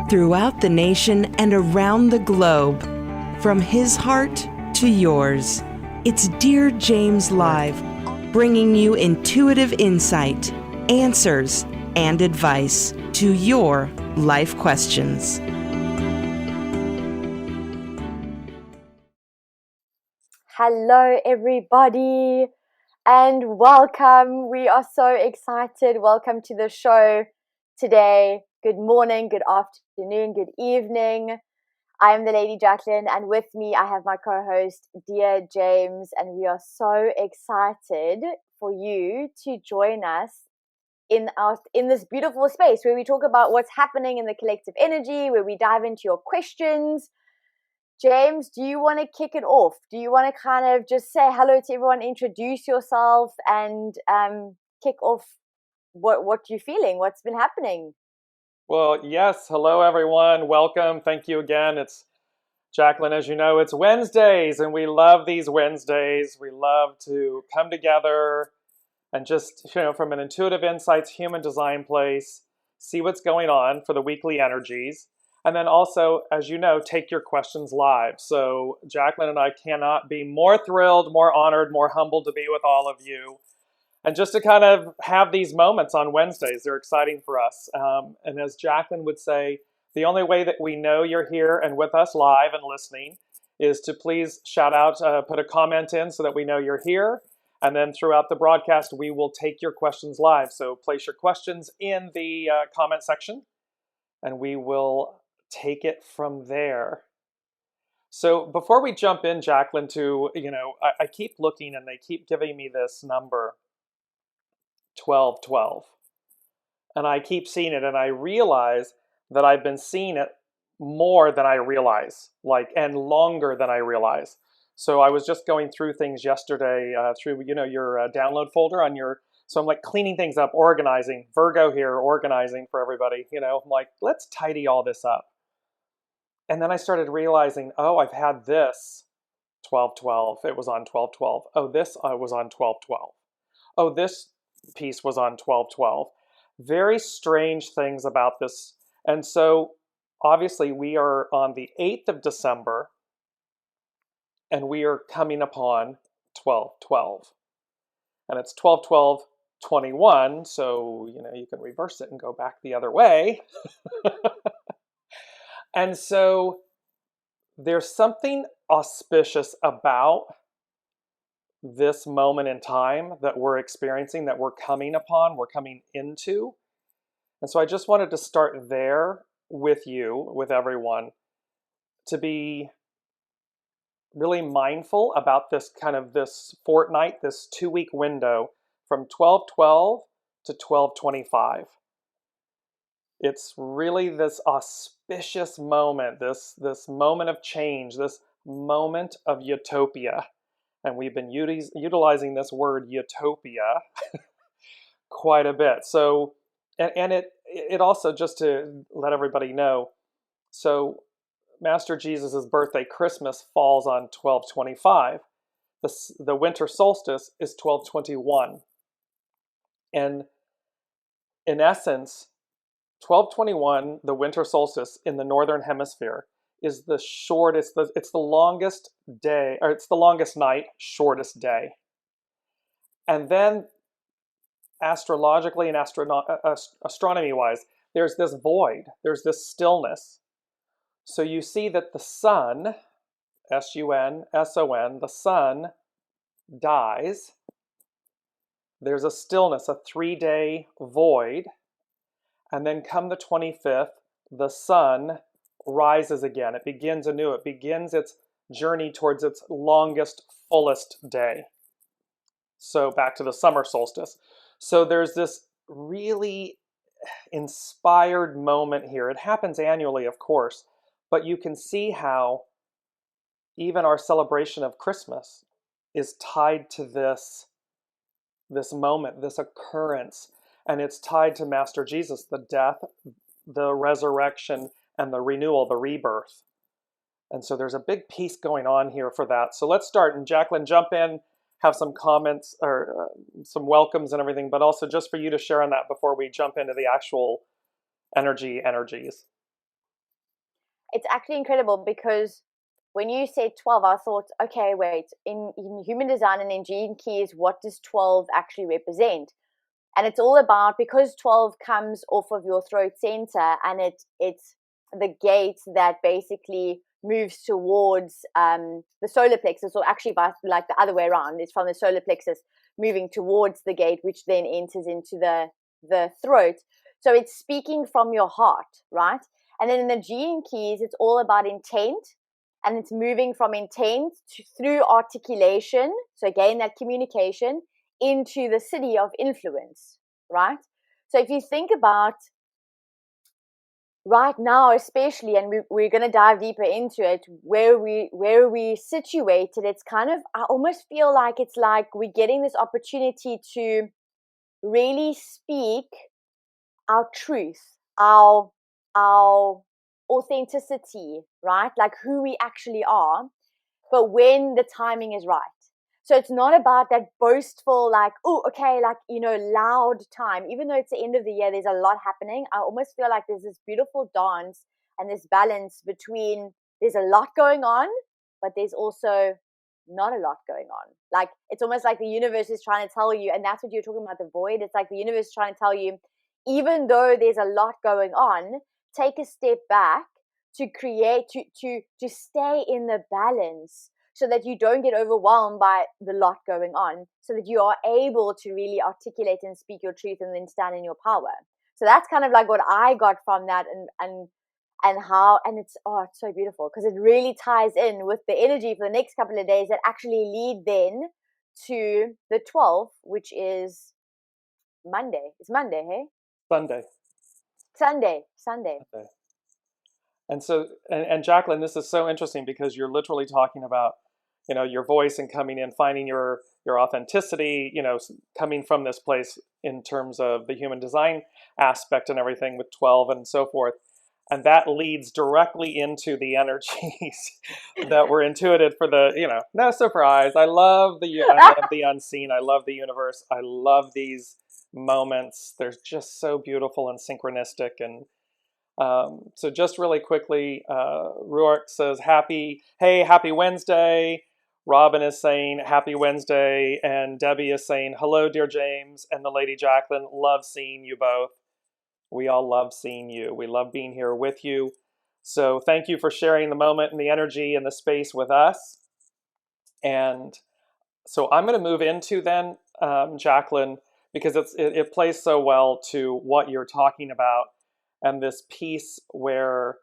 throughout the nation and around the globe. From his heart to yours, it's Dear James Live, bringing you intuitive insight, answers, and advice to your life questions. Hello, everybody, and welcome. We are so excited. Welcome to the show today. Good morning, good afternoon, good evening. I am the Lady Jaclyn, and with me I have my co-host, Dear James, and we are so excited for you to join us in this beautiful space where we talk about what's happening in the collective energy, where we dive into your questions. James, do you want to kick it off? Do you want to kind of just say hello to everyone, introduce yourself, and kick off what you're feeling, what's been happening? Well, yes. Hello, everyone. Welcome. Thank you again. It's Jaclyn. As you know, it's Wednesdays, and we love these Wednesdays. We love to come together and just, from an intuitive insights, human design place, see what's going on for the weekly energies. And then also, as you know, take your questions live. So Jaclyn and I cannot be more thrilled, more honored, more humbled to be with all of you. And just to kind of have these moments on Wednesdays, they're exciting for us. And as Jaclyn would say, the only way that we know you're here and with us live and listening is to please shout out, put a comment in so that we know you're here. And then throughout the broadcast, we will take your questions live. So place your questions in the comment section, and we will take it from there. So before we jump in, Jaclyn, to, I keep looking and they keep giving me this number, 1212. And I keep seeing it, and I realize that I've been seeing it more than I realize, and longer than I realize. So I was just going through things yesterday through, your download folder on your, so I'm like cleaning things up, organizing, Virgo here, organizing for everybody, I'm like, let's tidy all this up. And then I started realizing, I've had this 1212. It was on 1212. Oh, this was on 1212. Oh, this piece was on 1212. Very strange things about this. And so obviously we are on the 8th of December, and we are coming upon 1212. And it's 12/12/21, so you can reverse it and go back the other way. And so there's something auspicious about this moment in time that we're experiencing, that we're coming upon, we're coming into. And so I just wanted to start there with you, with everyone, to be really mindful about this this fortnight, this 2-week window from 12/12 to 12/25. It's really this auspicious moment, this moment of change, this moment of utopia. And we've been utilizing this word utopia quite a bit. So, and it also, just to let everybody know, so Master Jesus' birthday, Christmas, falls on 12/25. The winter solstice is 12/21. And in essence, 12/21, the winter solstice in the northern hemisphere, is the shortest, it's the longest day, or it's the longest night, shortest day. And then astrologically and astronomy-wise, there's this void, there's this stillness. So you see that the sun, S-U-N-S-O-N, the sun dies. There's a stillness, a 3-day void. And then come the 25th, the sun rises again. It begins anew. It begins its journey towards its longest, fullest day. So back to the summer solstice. So there's this really inspired moment here. It happens annually, of course, but you can see how even our celebration of Christmas is tied to this moment, this occurrence. And it's tied to Master Jesus, the death, the resurrection, and the renewal, the rebirth. And so there's a big piece going on here for that. So let's start. And Jaclyn, jump in, have some comments or some welcomes and everything, but also just for you to share on that before we jump into the actual energies. it's actually incredible because when you said 12, I thought, okay, wait, in human design and in Gene Keys, what does 12 actually represent? And it's all about, because 12 comes off of your throat center, and it's the gate that basically moves towards the solar plexus, or actually like the other way around. It's from the solar plexus moving towards the gate, which then enters into the throat. So it's speaking from your heart, right? And then in the Gene Keys, it's all about intent, and it's moving from intent through articulation. So again, that communication into the city of influence, right? So if you think about right now, especially, and we're going to dive deeper into it, where we situated, it's kind of, I almost feel like it's like we're getting this opportunity to really speak our truth, our authenticity, right? Like who we actually are, but when the timing is right. So it's not about that boastful, like, oh, okay, like, loud time. Even though it's the end of the year, there's a lot happening. I almost feel like there's this beautiful dance and this balance between, there's a lot going on, but there's also not a lot going on. Like, it's almost like the universe is trying to tell you, and that's what you're talking about, the void. It's like the universe is trying to tell you, even though there's a lot going on, take a step back to create, to stay in the balance, so that you don't get overwhelmed by the lot going on, so that you are able to really articulate and speak your truth and then stand in your power. So that's kind of like what I got from that, and how, and it's so beautiful, because it really ties in with the energy for the next couple of days that actually lead then to the 12th, which is Monday. It's Monday, hey? Sunday. Okay. And so, and Jaclyn, this is so interesting because you're literally talking about, your voice and coming in, finding your authenticity, coming from this place in terms of the human design aspect and everything with 12 and so forth. And that leads directly into the energies that were intuited for the, no surprise. I love the unseen. I love the universe. I love these moments. They're just so beautiful and synchronistic. And so just really quickly, Ruark says, happy Wednesday. Robin is saying happy Wednesday. And Debbie is saying, hello, dear James and the Lady Jaclyn. Love seeing you both. We all love seeing you. We love being here with you. So thank you for sharing the moment and the energy and the space with us. And so I'm going to move into then, Jaclyn, because it plays so well to what you're talking about, and this piece where,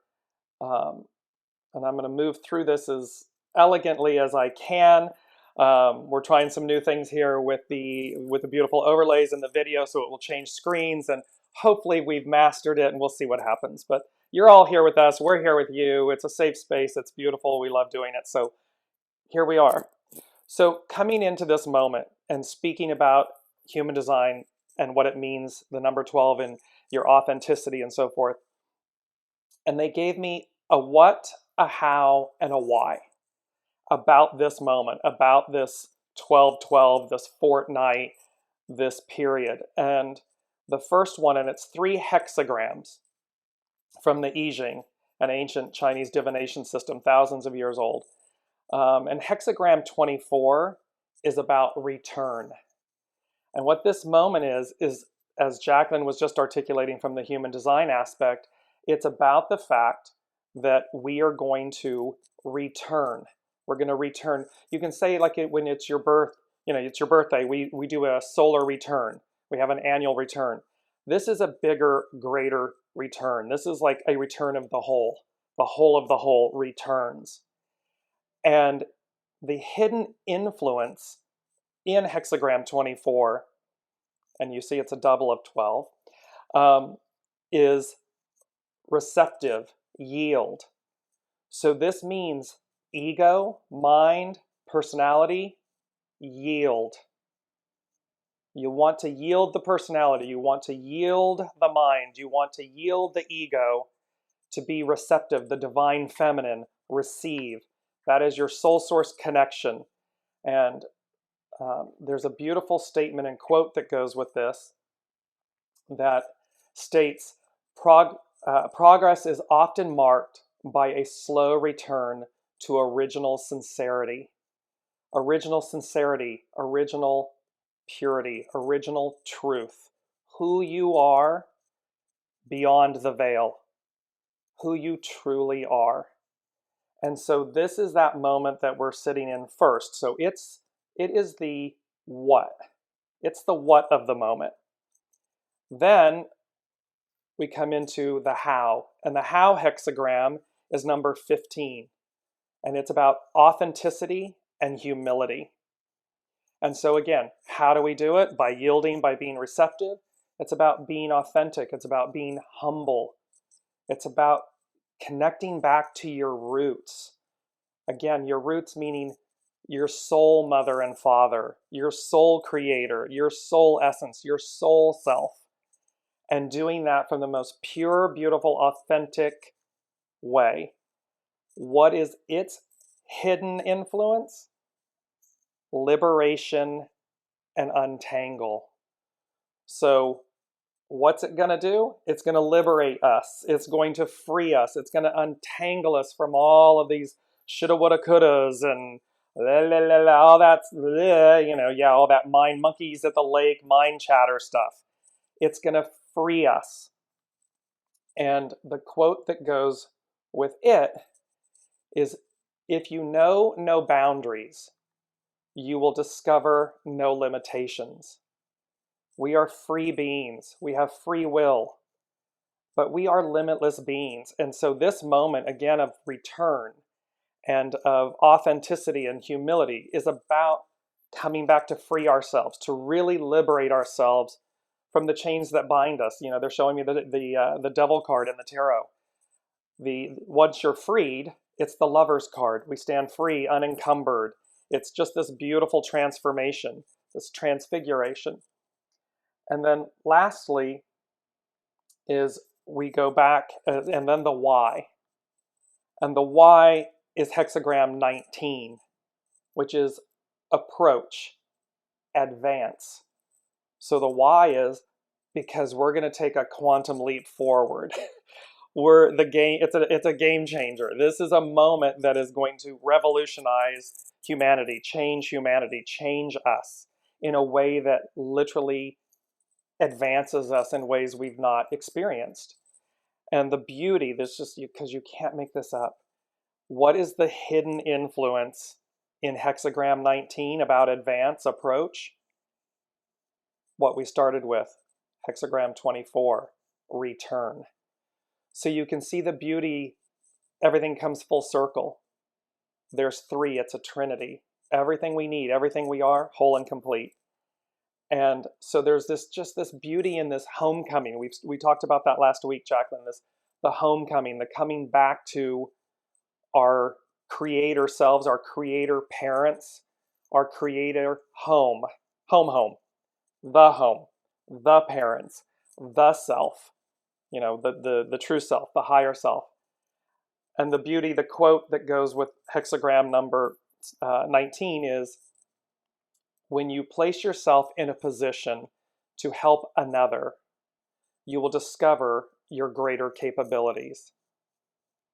and I'm going to move through this as elegantly as I can. We're trying some new things here with the beautiful overlays in the video, so it will change screens, and hopefully we've mastered it, and we'll see what happens. But you're all here with us. We're here with you. It's a safe space. It's beautiful. We love doing it. So here we are. So coming into this moment and speaking about human design and what it means, the number 12 and your authenticity and so forth. And they gave me a what, a how, and a why about this moment, about this 12-12, this fortnight, this period. And the first one, and it's 3 hexagrams from the I Ching, an ancient Chinese divination system, thousands of years old. And hexagram 24 is about return. And what this moment is as Jaclyn was just articulating from the human design aspect, it's about the fact that we are going to return. We're going to return. You can say like when it's your birth, it's your birthday, we do a solar return. We have an annual return. This is a bigger, greater return. This is like a return of the whole. The whole of the whole returns. And the hidden influence in hexagram 24, and you see it's a double of 12, is receptive, yield. So this means ego, mind, personality, yield. You want to yield the personality. You want to yield the mind. You want to yield the ego to be receptive, the divine feminine, receive. That is your soul source connection. And there's a beautiful statement and quote that goes with this that states, progress is often marked by a slow return to original sincerity. Original sincerity, original purity, original truth. Who you are beyond the veil. Who you truly are. And so this is that moment that we're sitting in first. So it is the what. It's the what of the moment. Then we come into the how. And the how hexagram is number 15. And it's about authenticity and humility. And so again, how do we do it? By yielding, by being receptive. It's about being authentic. It's about being humble. It's about connecting back to your roots. Again, your roots meaning your soul mother and father, your soul creator, your soul essence, your soul self. And doing that from the most pure, beautiful, authentic way. What is its hidden influence? Liberation and untangle. So what's it going to do? It's going to liberate us. It's going to free us. It's going to untangle us from all of these shoulda, woulda, couldas and all that, all that mind monkeys at the lake, mind chatter stuff. It's going to free us. And the quote that goes with it is, if you know no boundaries, you will discover no limitations. We are free beings. We have free will, but we are limitless beings. And so this moment, again, of return and of authenticity and humility is about coming back to free ourselves, to really liberate ourselves from the chains that bind us. They're showing me the devil card in the tarot. Once you're freed, it's the Lover's card. We stand free, unencumbered. It's just this beautiful transformation, this transfiguration. And then lastly is we go back and then the why. And the why is hexagram 19, which is approach, advance. So the why is because we're going to take a quantum leap forward. It's a game changer. This is a moment that is going to revolutionize humanity, change us in a way that literally advances us in ways we've not experienced. And the beauty, because you can't make this up. What is the hidden influence in hexagram 19 about advance, approach? What we started with, hexagram 24, return. So you can see the beauty, everything comes full circle. There's three, it's a trinity. Everything we need, everything we are, whole and complete. And so there's this beauty in this homecoming. We talked about that last week, Jaclyn, the homecoming, the coming back to our creator selves, our creator parents, our creator home, the parents, the self, the true self, the higher self. And the beauty, the quote that goes with hexagram number 19 is, when you place yourself in a position to help another, you will discover your greater capabilities.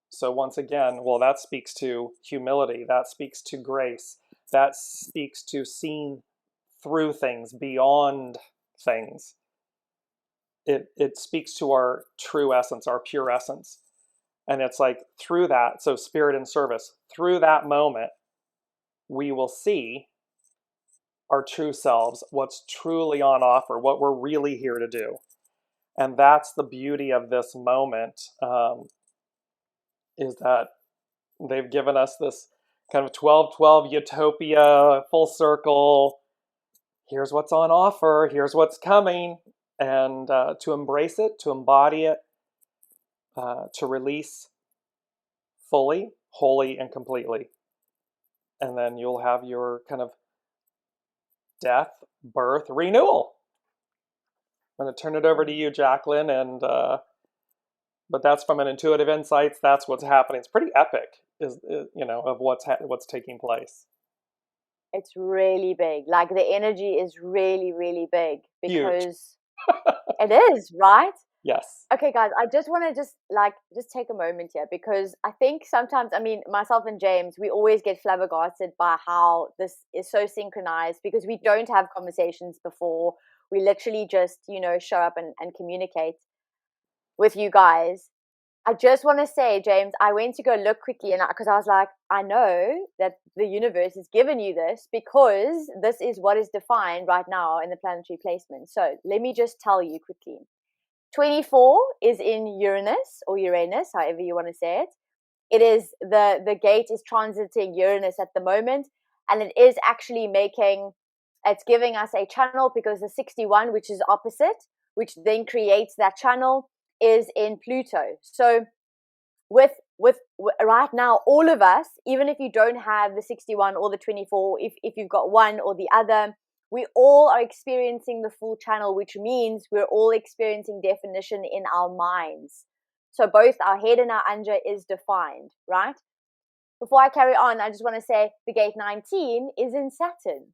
So once again, that speaks to humility, that speaks to grace, that speaks to seeing through things, beyond things. It speaks to our true essence, our pure essence. And it's like through that, so spirit and service, through that moment, we will see our true selves, what's truly on offer, what we're really here to do. And that's the beauty of this moment, is that they've given us this kind of 12-12 utopia, full circle. Here's what's on offer. Here's what's coming. And to embrace it, to embody it, to release fully, wholly, and completely. And then you'll have your kind of death, birth, renewal. I'm going to turn it over to you, Jaclyn, and but that's from an intuitive insights. That's what's happening. It's pretty epic, of what's taking place. It's really big. The energy is really, really big because it is, right? Yes. Okay, guys, I just want to just take a moment here, because I think sometimes, I mean, myself and James, we always get flabbergasted by how this is so synchronized, because we don't have conversations before. We literally just, show up and communicate with you guys. I just want to say, James, I went to go look quickly, and because I was like, I know that the universe has given you this because this is what is defined right now in the planetary placement. So let me just tell you quickly. 24 is in Uranus, or Uranus, however you want to say it. It is the gate is transiting Uranus at the moment, and it is actually it's giving us a channel, because the 61, which is opposite, which then creates that channel, is in Pluto. So with right now, all of us, even if you don't have the 61 or the 24, if you've got one or the other, we all are experiencing the full channel, which means we're all experiencing definition in our minds. So both our head and our anja is defined, right? Before I carry on, I just want to say the gate 19 is in Saturn.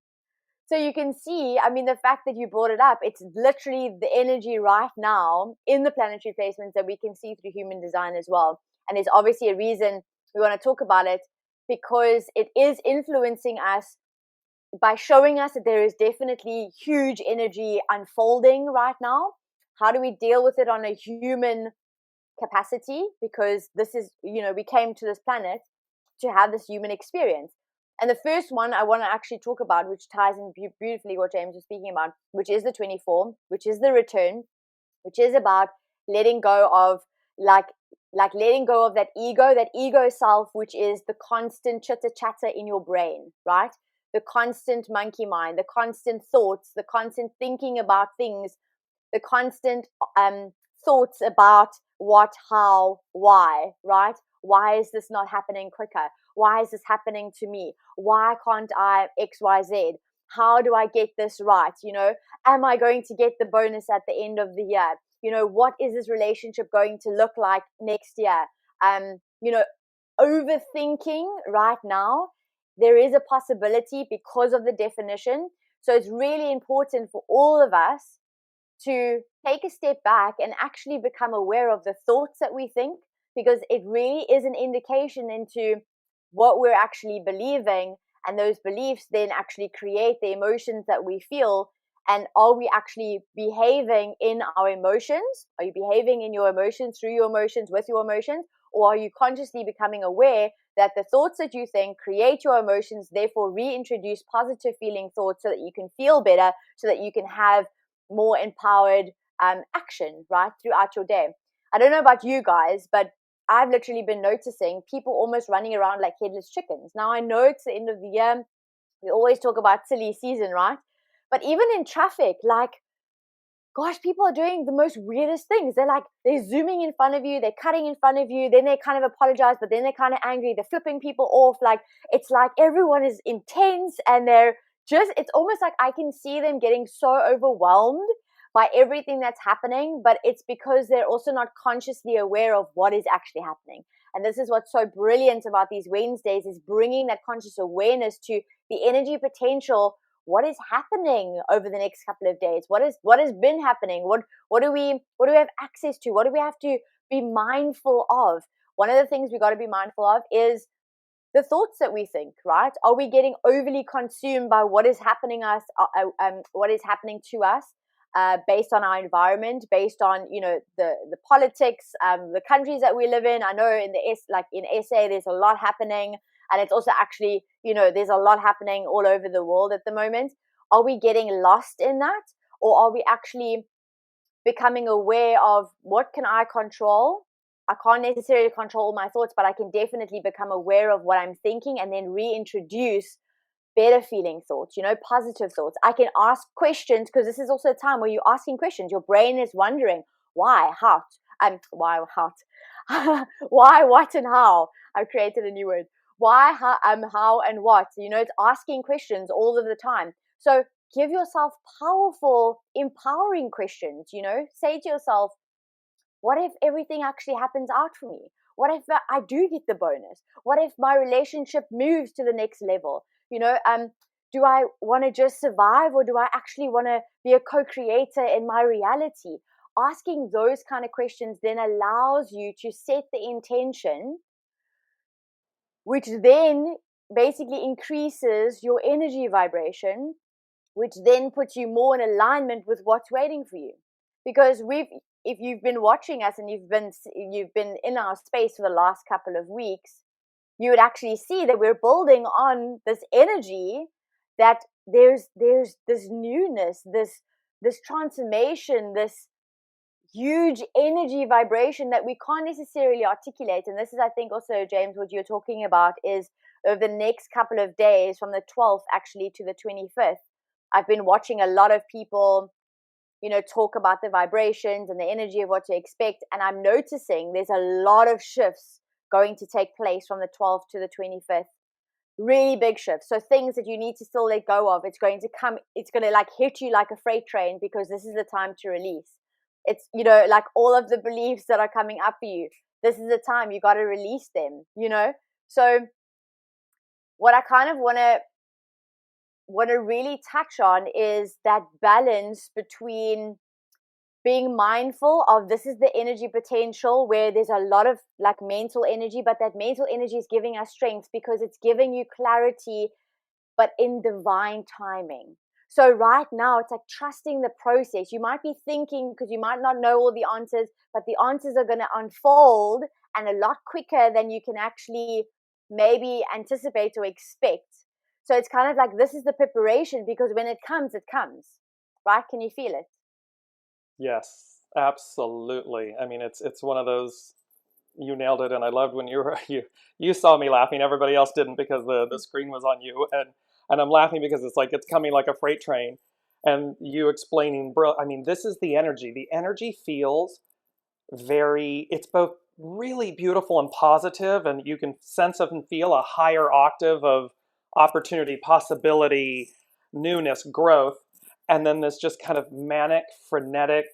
So you can see, I mean, the fact that you brought it up, it's literally the energy right now in the planetary placements that we can see through human design as well. And there's obviously a reason we want to talk about it, because it is influencing us by showing us that there is definitely huge energy unfolding right now. How do we deal with it on a human capacity? Because this is, we came to this planet to have this human experience. And the first one I want to actually talk about, which ties in beautifully what James was speaking about, which is the 24, which is the return, which is about letting go of letting go of that ego self, which is the constant chitter chatter in your brain, right? The constant monkey mind, the constant thoughts, the constant thinking about things, the constant thoughts about what, how, why, right? Why is this not happening quicker? Why is this happening to me? Why can't I X, Y, Z? How do I get this right? Am I going to get the bonus at the end of the year? What is this relationship going to look like next year? Overthinking right now, there is a possibility because of the definition. So it's really important for all of us to take a step back and actually become aware of the thoughts that we think, because it really is an indication into what we're actually believing, and those beliefs then actually create the emotions that we feel. And are we actually behaving in our emotions? Are you behaving in your emotions, through your emotions, with your emotions? Or are you consciously becoming aware that the thoughts that you think create your emotions, therefore reintroduce positive feeling thoughts so that you can feel better, so that you can have more empowered action, right, throughout your day? I don't know about you guys, but I've literally been noticing people almost running around like headless chickens. Now, I know it's the end of the year. We always talk about silly season, right? But even in traffic, gosh, people are doing the most weirdest things. They're zooming in front of you, they're cutting in front of you, then they kind of apologize, but then they're kind of angry, they're flipping people off. It's like everyone is intense, and it's almost like I can see them getting so overwhelmed by everything that's happening, but it's because they're also not consciously aware of what is actually happening. And this is what's so brilliant about these Wednesdays, is bringing that conscious awareness to the energy potential. What is happening over the next couple of days? What has been happening? What do we have access to? What do we have to be mindful of? One of the things we got to be mindful of is the thoughts that we think, right? Are we getting overly consumed by what is happening what is happening to us, based on our environment, based on the politics, the countries that we live in? I know in SA there's a lot happening, and it's also actually there's a lot happening all over the world at the moment. Are we getting lost in that, or are we actually becoming aware of what can I control? I can't necessarily control all my thoughts, but I can definitely become aware of what I'm thinking and then reintroduce better feeling thoughts, positive thoughts. I can ask questions, because this is also a time where you're asking questions. Your brain is wondering why, how, why, what, and how. I've created a new word. Why, how, and what. It's asking questions all of the time. So give yourself powerful, empowering questions. Say to yourself, what if everything actually happens out for me? What if I do get the bonus? What if my relationship moves to the next level? Do I want to just survive, or do I actually want to be a co-creator in my reality? asking those kind of questions then allows you to set the intention, which then basically increases your energy vibration, which then puts you more in alignment with what's waiting for you. Because if you've been watching us and you've been in our space for the last couple of weeks, you would actually see that we're building on this energy, that there's this newness, this transformation, this huge energy vibration that we can't necessarily articulate. And this is, I think, also, James, what you're talking about is over the next couple of days, from the 12th actually to the 25th, I've been watching a lot of people, talk about the vibrations and the energy of what to expect. And I'm noticing there's a lot of shifts going to take place from the 12th to the 25th. Really big shifts. So things that you need to still let go of, it's going to like hit you like a freight train, because this is the time to release. It's, like all of the beliefs that are coming up for you, this is the time you got to release them, So what I kind of want to really touch on is that balance between being mindful of, this is the energy potential where there's a lot of like mental energy, but that mental energy is giving us strength because it's giving you clarity, but in divine timing. So right now, it's like trusting the process. You might be thinking, because you might not know all the answers, but the answers are going to unfold and a lot quicker than you can actually maybe anticipate or expect. So it's kind of like, this is the preparation, because when it comes, right? Can you feel it? Yes, absolutely. I mean, it's one of those, you nailed it. And I loved when you saw me laughing. Everybody else didn't, because the screen was on you. And I'm laughing because it's like, it's coming like a freight train. And you explaining, bro, I mean, this is the energy. The energy feels it's both really beautiful and positive, and you can sense and feel a higher octave of opportunity, possibility, newness, growth. And then this just kind of manic, frenetic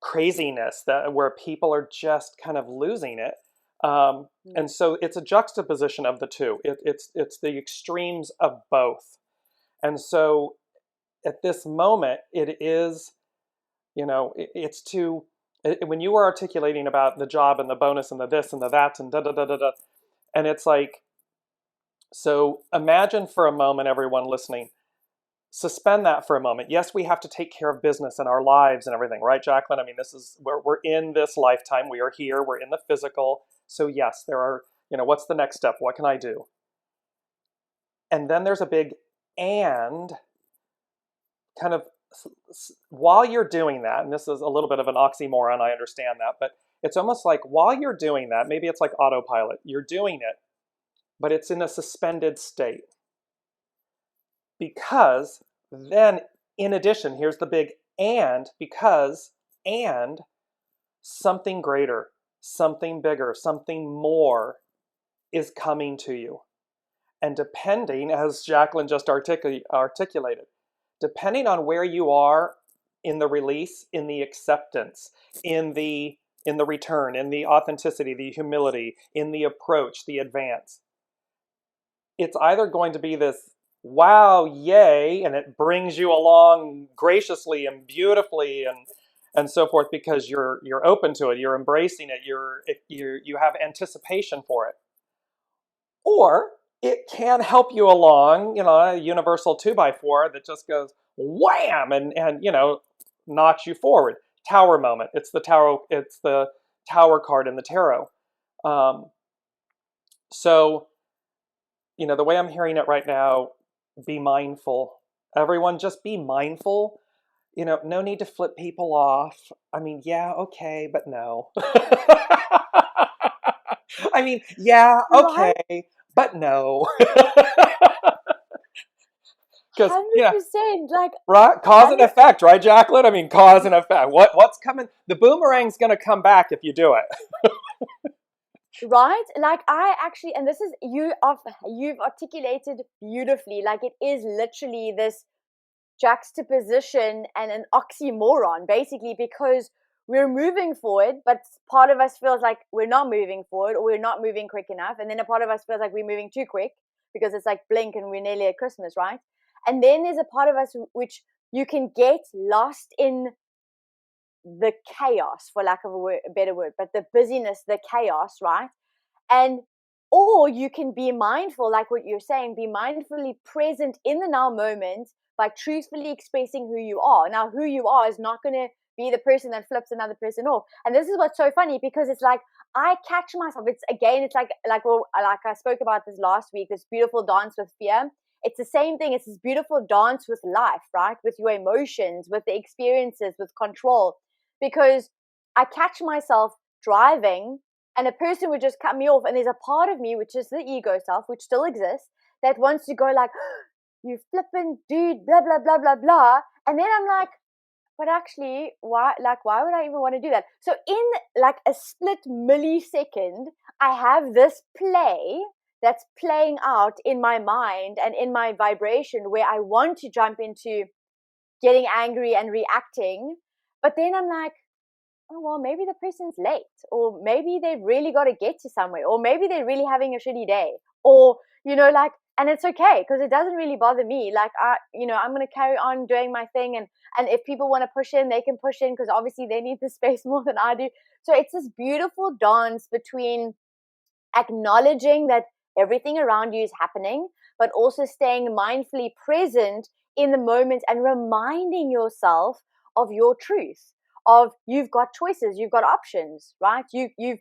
craziness where people are just kind of losing it. And so it's a juxtaposition of the two. It's the extremes of both. And so at this moment, it is, when you were articulating about the job and the bonus and the this and the that and da da da da da, and it's like, so imagine for a moment, everyone listening, suspend that for a moment. Yes, we have to take care of business and our lives and everything, right, Jaclyn? I mean, this is where we're in this lifetime. We are here. We're in the physical. So yes, there are, what's the next step? What can I do? And then there's a big and kind of while you're doing that, and this is a little bit of an oxymoron, I understand that, but it's almost like while you're doing that, maybe it's like autopilot. You're doing it, but it's in a suspended state. Because then, in addition, here's the big and, and something greater, something bigger, something more is coming to you. And depending, as Jaclyn just articulated, depending on where you are in the release, in the acceptance, in the return, in the authenticity, the humility, in the approach, the advance, it's either going to be this wow, yay, and it brings you along graciously and beautifully and so forth, because you're open to it, you're embracing it, you have anticipation for it. Or it can help you along, a universal 2x4 that just goes wham and knocks you forward. Tower moment. It's the tower card in the tarot. So the way I'm hearing it right now, be mindful. Everyone, just be mindful. No need to flip people off. I mean, yeah, okay, but no. I mean, yeah, okay, but no. 100%, like right, cause and effect, right, Jaclyn? I mean, cause and effect. What's coming? The boomerang's going to come back if you do it. Right? Like I actually, and this is you've articulated beautifully. Like it is literally this juxtaposition and an oxymoron, basically, because we're moving forward, but part of us feels like we're not moving forward, or we're not moving quick enough, and then a part of us feels like we're moving too quick because it's like blink and we're nearly at Christmas, right? And then there's a part of us which you can get lost in the chaos, for lack of a better word, but the busyness, the chaos, right? And or you can be mindful, like what you're saying, be mindfully present in the now moment by truthfully expressing who you are. Now, who you are is not going to be the person that flips another person off. And this is what's so funny, because it's like I catch myself. It's like I spoke about this last week, this beautiful dance with fear. It's the same thing. It's this beautiful dance with life, right? With your emotions, with the experiences, with control. Because I catch myself driving and a person would just cut me off. And there's a part of me, which is the ego self, which still exists, that wants to go like, you flippin' dude, blah, blah, blah, blah, blah. And then I'm like, but actually, why would I even want to do that? So in like a split millisecond, I have this play that's playing out in my mind and in my vibration where I want to jump into getting angry and reacting. But then I'm like, oh, well, maybe the person's late, or maybe they've really got to get to somewhere, or maybe they're really having a shitty day, or, like, and it's okay, because it doesn't really bother me. Like, I'm going to carry on doing my thing. And if people want to push in, they can push in, because obviously they need the space more than I do. So it's this beautiful dance between acknowledging that everything around you is happening, but also staying mindfully present in the moment and reminding yourself of your truth, of you've got choices, you've got options, right? You've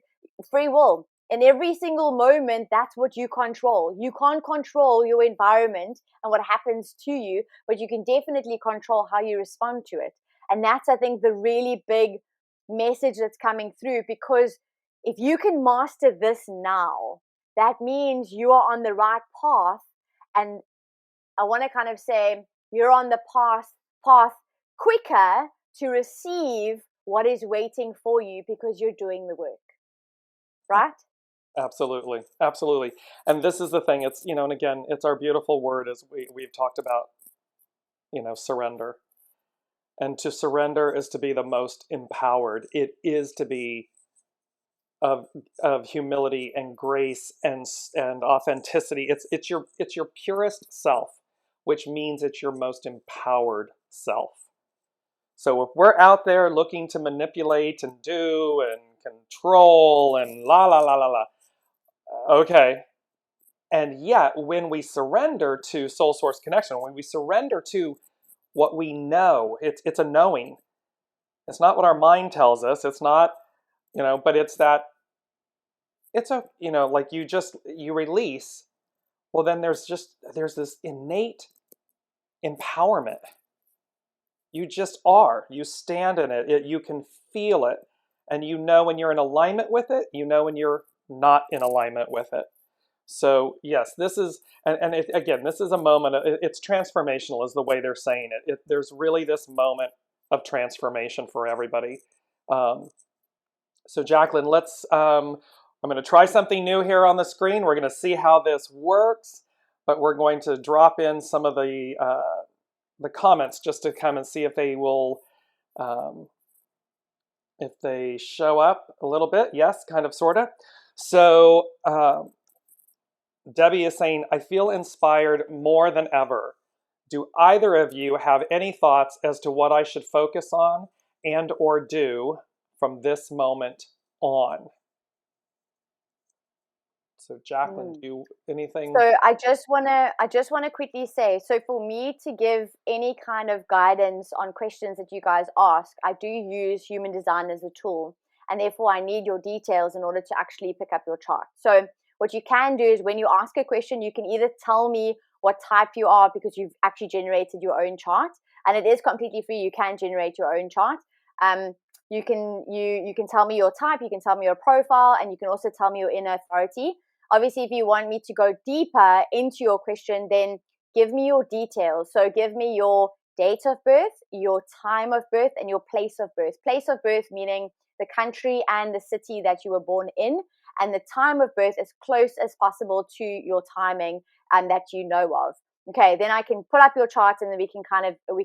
free will. In every single moment, that's what you control. You can't control your environment and what happens to you, but you can definitely control how you respond to it. And that's, I think, the really big message that's coming through, because if you can master this now, that means you are on the right path. And I want to kind of say you're on the path quicker to receive what is waiting for you, because you're doing the work, right? Absolutely. Absolutely. And this is the thing. It's, and again, it's our beautiful word, as we've talked about, surrender. And to surrender is to be the most empowered. It is to be of humility and grace and authenticity. It's your purest self, which means it's your most empowered self. So if we're out there looking to manipulate and do and control and la la la la la, okay. And yet, when we surrender to soul source connection, when we surrender to what we know, it's a knowing. It's not what our mind tells us. It's not, but it's that, like you release. Well, then there's this innate empowerment. You just are. You stand in it. You can feel it. And you know when you're in alignment with it. You know when you're not in alignment with it. So yes, this is, again, this is a moment, it's transformational is the way they're saying it. There's really this moment of transformation for everybody. So Jaclyn, I'm going to try something new here on the screen. We're going to see how this works, but we're going to drop in some of the comments just to come and see if they will, if they show up a little bit. Yes, kind of, sort of. So Debbie is saying, I feel inspired more than ever. Do either of you have any thoughts as to what I should focus on and or do from this moment on? So Jaclyn, do you anything? So I just want to quickly say, so for me to give any kind of guidance on questions that you guys ask, I do use human design as a tool, and therefore I need your details in order to actually pick up your chart. So what you can do is when you ask a question, you can either tell me what type you are, because you've actually generated your own chart, and it is completely free. You can generate your own chart. You can tell me your type, you can tell me your profile, and you can also tell me your inner authority. Obviously, if you want me to go deeper into your question, then give me your details. So give me your date of birth, your time of birth, and your place of birth. Place of birth meaning the country and the city that you were born in, and the time of birth as close as possible to your timing and that you know of. Okay, then I can pull up your charts and then we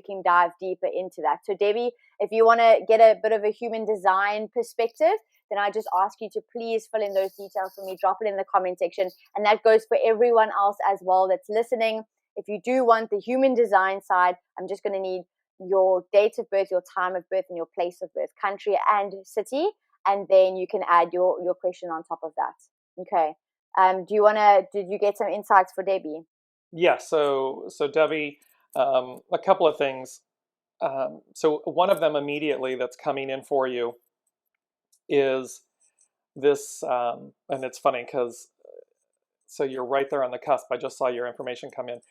can dive deeper into that. So Debbie, if you want to get a bit of a human design perspective, then I just ask you to please fill in those details for me, drop it in the comment section. And that goes for everyone else as well that's listening. If you do want the human design side, I'm just going to need your date of birth, your time of birth, and your place of birth, country and city, and then you can add your question on top of that. Okay. Did you get some insights for Debbie? Yeah, so Debbie, a couple of things. So one of them immediately that's coming in for you is this, and it's funny because, so you're right there on the cusp. I just saw your information come in.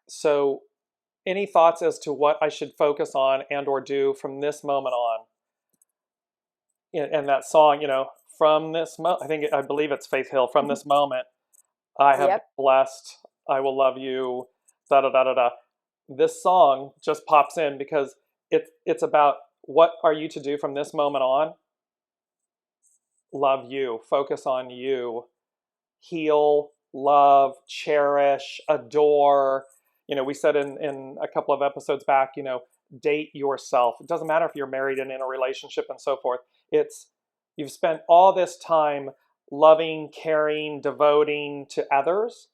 So any thoughts as to what I should focus on and or do from this moment on? And that song, from this moment, I believe it's Faith Hill, from this moment, I have been blessed, I will love you, da da da da da. This song just pops in because it's about what are you to do from this moment on? Love you, focus on you, heal, love, cherish, adore. We said in a couple of episodes back, date yourself. It doesn't matter if you're married and in a relationship and so forth. You've spent all this time loving, caring, devoting to others,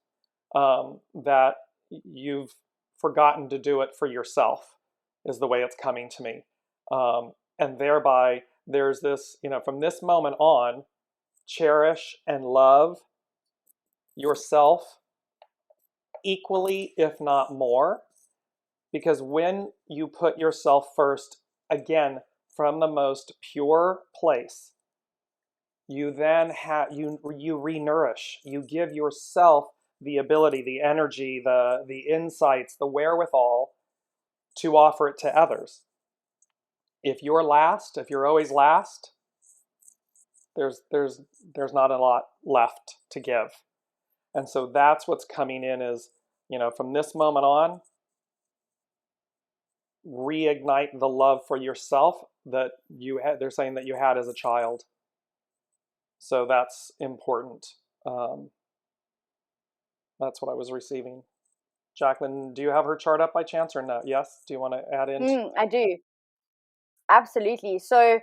that you've forgotten to do it for yourself, is the way it's coming to me. And thereby there's this, from this moment on, cherish and love yourself equally, if not more, because when you put yourself first, again, from the most pure place, you then you re-nourish, you give yourself the ability, the energy, the insights, the wherewithal to offer it to others. If you're always last, there's not a lot left to give. And so that's what's coming in is, from this moment on, reignite the love for yourself that they're saying that you had as a child. So that's important. That's what I was receiving. Jaclyn, do you have her chart up by chance or not? Yes? Do you want to add in? I do. Absolutely. So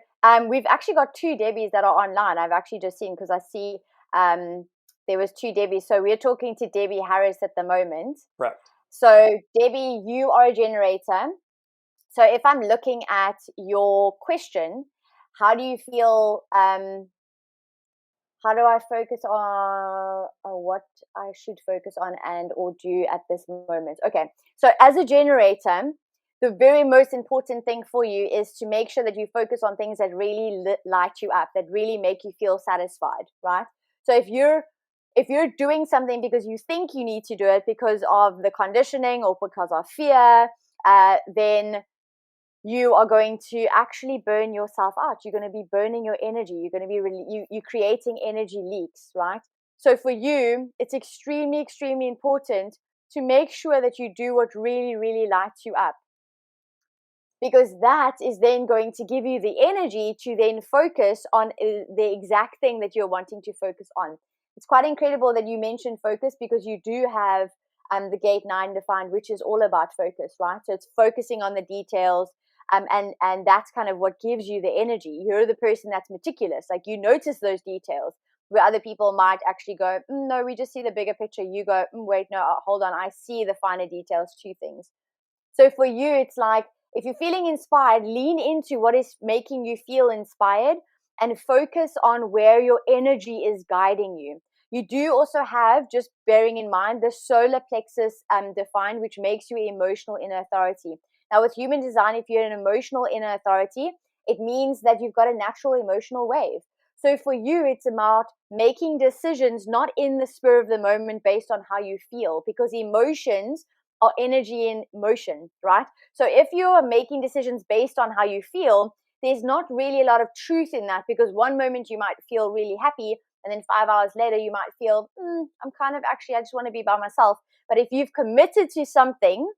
we've actually got two Debbies that are online. I've actually just seen, because I see there was two Debbies. So we're talking to Debbie Harris at the moment. Correct. So Debbie, you are a generator. So if I'm looking at your question, how do you feel, how do I focus on what I should focus on and or do at this moment? Okay, so as a generator, the very most important thing for you is to make sure that you focus on things that really light you up, that really make you feel satisfied, right? So if you're doing something because you think you need to do it because of the conditioning or because of fear, then you are going to actually burn yourself out. You're going to be burning your energy. You're going to be you're creating energy leaks, right? So for you, it's extremely, extremely important to make sure that you do what really, really lights you up, because that is then going to give you the energy to then focus on the exact thing that you're wanting to focus on. It's quite incredible that you mentioned focus, because you do have the gate 9 defined, which is all about focus, right? So it's focusing on the details. And that's kind of what gives you the energy. You're the person that's meticulous. Like, you notice those details, where other people might actually go, no, we just see the bigger picture. You go, wait, no, hold on. I see the finer details to things. So for you, it's like, if you're feeling inspired, lean into what is making you feel inspired and focus on where your energy is guiding you. You do also have, just bearing in mind, the solar plexus defined, which makes you emotional inner authority. Now, with human design, if you're an emotional inner authority, it means that you've got a natural emotional wave. So for you, it's about making decisions not in the spur of the moment based on how you feel, because emotions are energy in motion, right? So if you are making decisions based on how you feel, there's not really a lot of truth in that, because one moment you might feel really happy, and then 5 hours later you might feel, I'm kind of actually, I just want to be by myself. But if you've committed to something,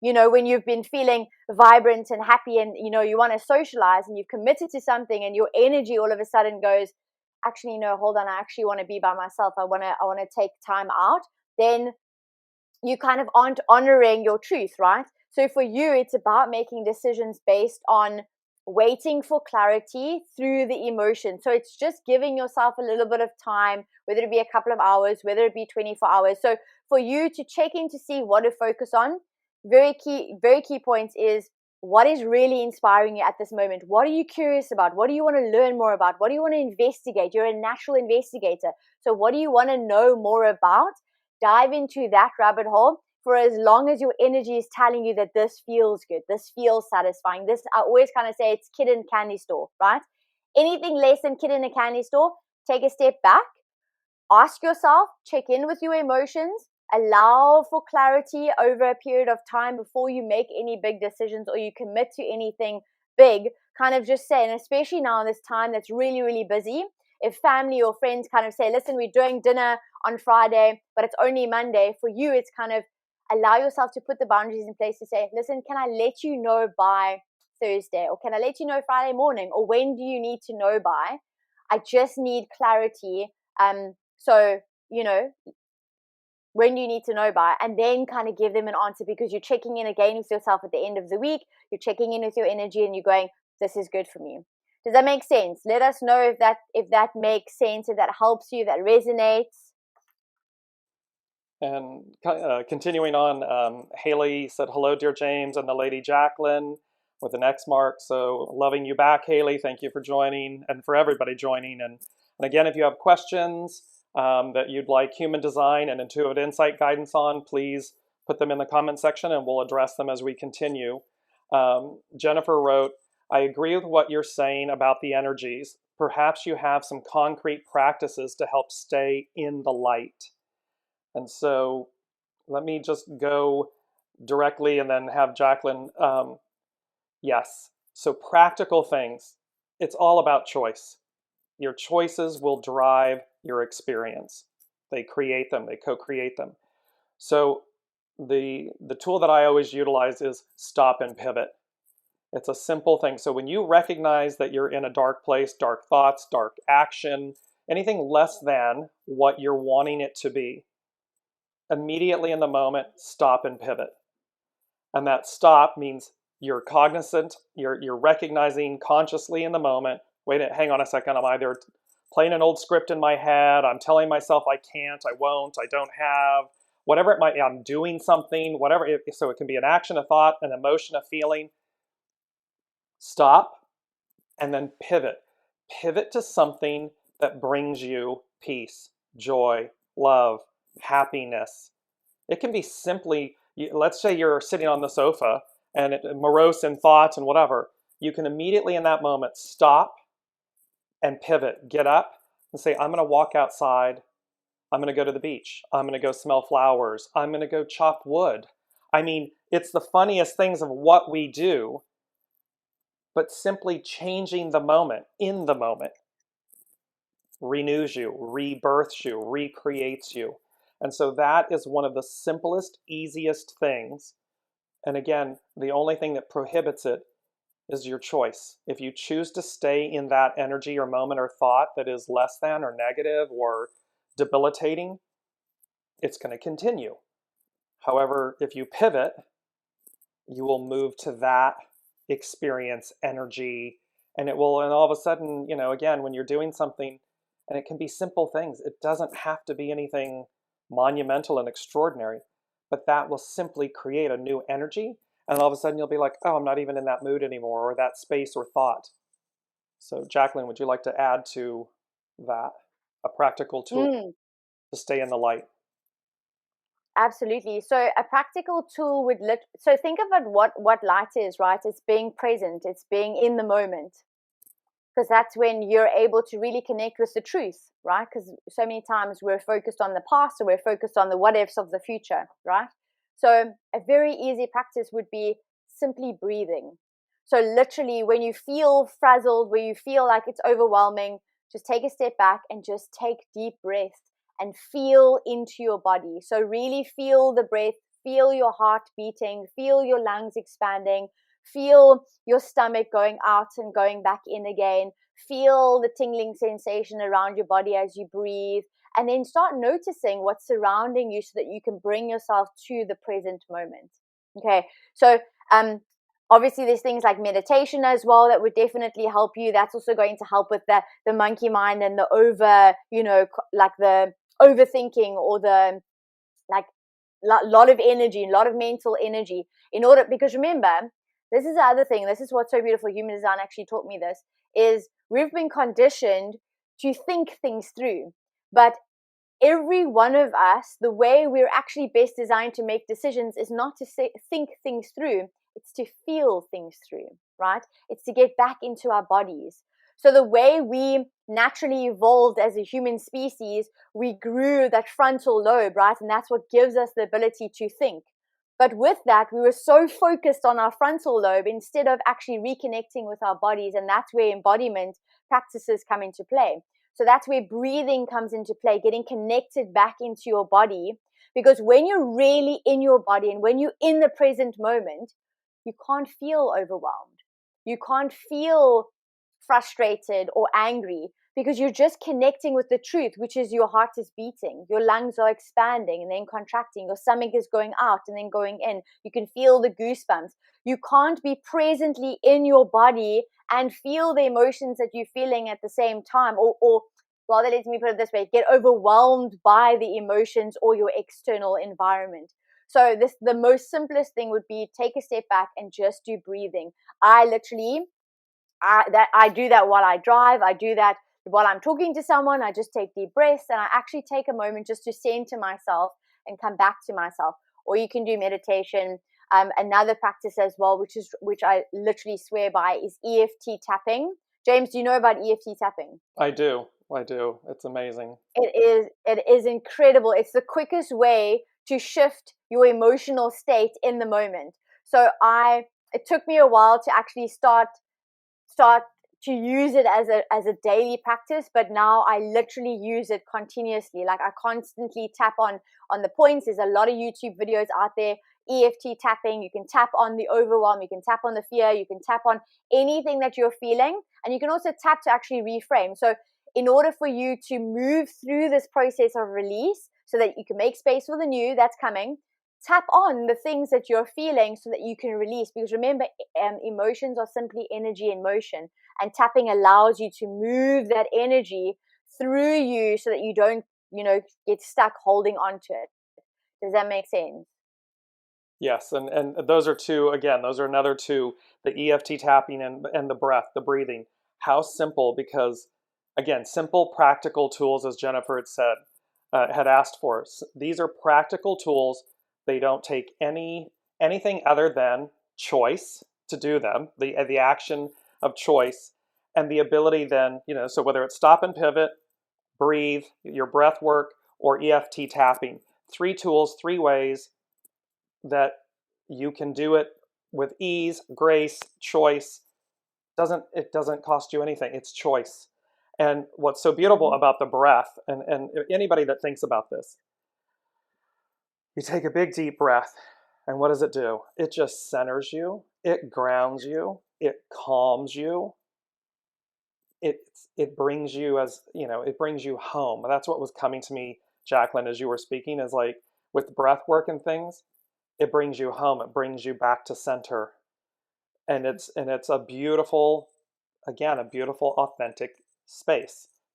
when you've been feeling vibrant and happy and, you want to socialize and you've committed to something, and your energy all of a sudden goes, actually, no, hold on, I actually want to be by myself. I want to take time out. Then you kind of aren't honoring your truth, right? So for you, it's about making decisions based on waiting for clarity through the emotion. So it's just giving yourself a little bit of time, whether it be a couple of hours, whether it be 24 hours. So for you to check in to see what to focus on, very key points is, what is really inspiring you at this moment? What are you curious about? What do you want to learn more about? What do you want to investigate? You're a natural investigator. So what do you want to know more about? Dive into that rabbit hole for as long as your energy is telling you that this feels good, this feels satisfying. This, I always kind of say, it's kid in a candy store, right? Anything less than kid in a candy store, take a step back, ask yourself, check in with your emotions, allow for clarity over a period of time before you make any big decisions or you commit to anything big. Kind of just say, and especially now in this time that's really, really busy, if family or friends kind of say, listen, we're doing dinner on Friday, but it's only Monday, for you, it's kind of allow yourself to put the boundaries in place to say, listen, can I let you know by Thursday? Or can I let you know Friday morning? Or when do you need to know by? I just need clarity. So, when you need to know by, and then kind of give them an answer, because you're checking in again with yourself at the end of the week. You're checking in with your energy and you're going, this is good for me. Does that make sense? Let us know if that makes sense, if that helps you, if that resonates. And continuing on, Haley said, hello, dear James and the Lady Jaclyn, with an X mark. So loving you back, Haley. Thank you for joining, and for everybody joining. And again, if you have questions that you'd like human design and intuitive insight guidance on, please put them in the comment section and we'll address them as we continue. Jennifer wrote, I agree with what you're saying about the energies. Perhaps you have some concrete practices to help stay in the light. And so let me just go directly and then have Jaclyn. Yes, so practical things. It's all about choice. Your choices will drive your experience. They create them, they co-create them. So the tool that I always utilize is stop and pivot. It's a simple thing. So when you recognize that you're in a dark place, dark thoughts, dark action, anything less than what you're wanting it to be, immediately in the moment, stop and pivot. And that stop means you're cognizant, you're recognizing consciously in the moment, wait, hang on a second, I'm either playing an old script in my head, I'm telling myself I can't, I won't, I don't have, whatever it might be, I'm doing something, whatever. So it can be an action, a thought, an emotion, a feeling. Stop and then pivot. Pivot to something that brings you peace, joy, love, happiness. It can be simply, let's say you're sitting on the sofa and morose in thoughts and whatever. You can immediately in that moment stop and pivot, get up and say, I'm going to walk outside. I'm going to go to the beach. I'm going to go smell flowers. I'm going to go chop wood. I mean, it's the funniest things of what we do, but simply changing the moment, in the moment, renews you, rebirths you, recreates you. And so that is one of the simplest, easiest things. And again, the only thing that prohibits it is your choice. If you choose to stay in that energy or moment or thought that is less than or negative or debilitating, it's going to continue. However, if you pivot, you will move to that experience, energy, and all of a sudden, again, when you're doing something, and it can be simple things, it doesn't have to be anything monumental and extraordinary, but that will simply create a new energy, and all of a sudden you'll be like, oh, I'm not even in that mood anymore, or that space or thought. So Jaclyn, would you like to add to that a practical tool to stay in the light? Absolutely. So a practical tool would so think of it, what light is, right? It's being present, it's being in the moment, because that's when you're able to really connect with the truth, right? Because so many times we're focused on the past, or we're focused on the what ifs of the future, right? So a very easy practice would be simply breathing. So literally, when you feel frazzled, where you feel like it's overwhelming, just take a step back and just take deep breaths and feel into your body. So really feel the breath, feel your heart beating, feel your lungs expanding, feel your stomach going out and going back in again, feel the tingling sensation around your body as you breathe, and then start noticing what's surrounding you so that you can bring yourself to the present moment. Okay, so obviously there's things like meditation as well that would definitely help you. That's also going to help with the monkey mind and the like the overthinking, or the like lot of energy, a lot of mental energy because remember, this is the other thing. This is what's so beautiful. Human design actually taught me this, is we've been conditioned to think things through. But every one of us, the way we're actually best designed to make decisions is not to think things through. It's to feel things through, right? It's to get back into our bodies. So the way we naturally evolved as a human species, we grew that frontal lobe, right? And that's what gives us the ability to think. But with that, we were so focused on our frontal lobe instead of actually reconnecting with our bodies. And that's where embodiment practices come into play. So that's where breathing comes into play, getting connected back into your body. Because when you're really in your body and when you're in the present moment, you can't feel overwhelmed. You can't feel frustrated or angry because you're just connecting with the truth, which is your heart is beating, your lungs are expanding and then contracting, your stomach is going out and then going in. You can feel the goosebumps. You can't be presently in your body and feel the emotions that you're feeling at the same time, or rather, let me put it this way, get overwhelmed by the emotions or your external environment. So the most simplest thing would be take a step back and just do breathing. I do that while I drive. I do that while I'm talking to someone. I just take deep breaths and I actually take a moment just to center myself and come back to myself. Or you can do meditation. Another practice as well, which I literally swear by, is EFT tapping. James, do you know about EFT tapping? I do. It's amazing. It is incredible. It's the quickest way to shift your emotional state in the moment. So it took me a while to actually start to use it as a daily practice, but now I literally use it continuously. Like I constantly tap on the points. There's a lot of YouTube videos out there, EFT tapping. You can tap on the overwhelm, you can tap on the fear, you can tap on anything that you're feeling, and you can also tap to actually reframe. So in order for you to move through this process of release so that you can make space for the new that's coming, tap on the things that you're feeling so that you can release. Because remember, emotions are simply energy in motion, and tapping allows you to move that energy through you so that you don't, get stuck holding on to it. Does that make sense? Yes, and those are another two, the EFT tapping and the breath, the breathing. How simple, because again, simple practical tools, as Jennifer had asked for. These are practical tools. They don't take anything other than choice to do them, the action of choice, and the ability then, so whether it's stop and pivot, breathe, your breath work, or EFT tapping. 3 tools, 3 ways that you can do it with ease, grace, choice. It doesn't cost you anything. It's choice. And what's so beautiful about the breath, and anybody that thinks about this, you take a big deep breath, and what does it do? It just centers you. It grounds you. It calms you. It brings you it brings you home. That's what was coming to me, Jaclyn, as you were speaking, is like with breath work and things, it brings you home. It brings you back to center. And it's a beautiful, authentic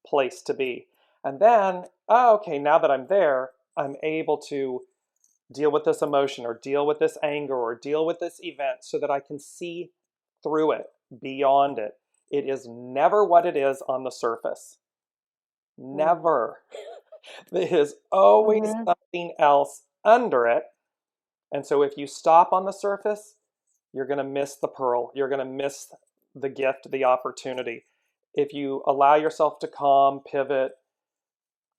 place to be. And then, okay, now that I'm there, I'm able to deal with this emotion or deal with this anger or deal with this event so that I can see through it, beyond it. It is never what it is on the surface. Never. There is always something else under it. And so if you stop on the surface, you're going to miss the pearl. You're going to miss the gift, the opportunity. If you allow yourself to calm, pivot,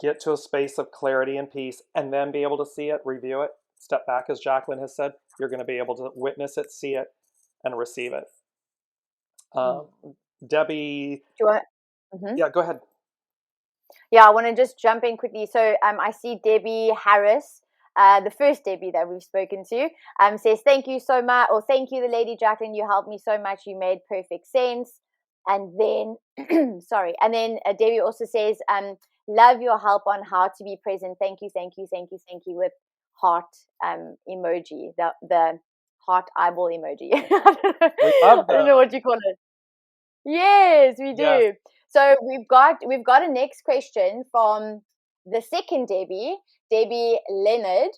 get to a space of clarity and peace, and then be able to see it, review it, step back, as Jaclyn has said, you're going to be able to witness it, see it, and receive it. Debbie, yeah, go ahead. Yeah, I want to just jump in quickly. So I see Debbie Harris, the first Debbie that we've spoken to, says, thank you so much, or thank you, the Lady Jaclyn, you helped me so much, you made perfect sense. And then, Debbie also says, love your help on how to be present. Thank you, with heart emoji, the heart eyeball emoji. I don't know what you call it. Yes, we do. Yes. So we've got a next question from the second Debbie Leonard,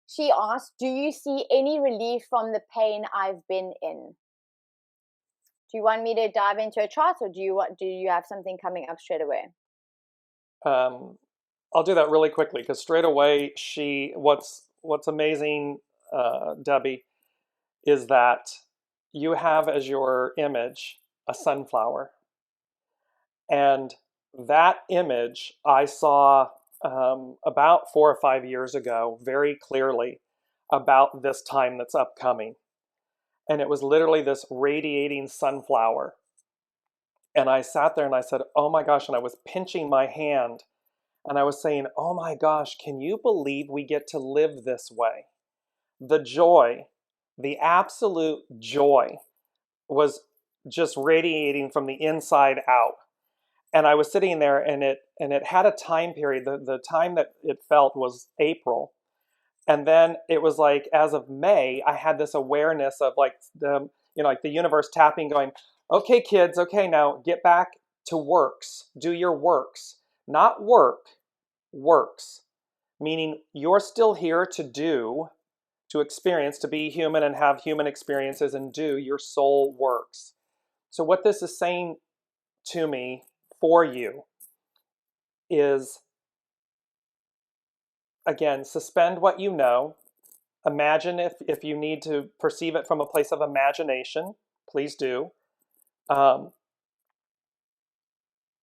She asked, do you see any relief from the pain I've been in? Do you want me to dive into a chart, or do you have something coming up straight away? I'll do that really quickly, because straight away what's amazing, Debbie, is that you have as your image a sunflower. And that image I saw about 4 or 5 years ago very clearly about this time that's upcoming. And it was literally this radiating sunflower. And I sat there and I said, oh my gosh, and I was pinching my hand and I was saying, oh my gosh, can you believe we get to live this way? The joy, the absolute joy was just radiating from the inside out. And I was sitting there, and it had a time period. The time that it felt was April. And then it was like, as of May, I had this awareness of like the universe tapping, going, okay, kids, okay, now get back to works. Do your works. Not work, works. Meaning you're still here to experience, to be human and have human experiences and do your soul works. So what this is saying to me for you is, again, suspend what you know. Imagine if you need to perceive it from a place of imagination, please do.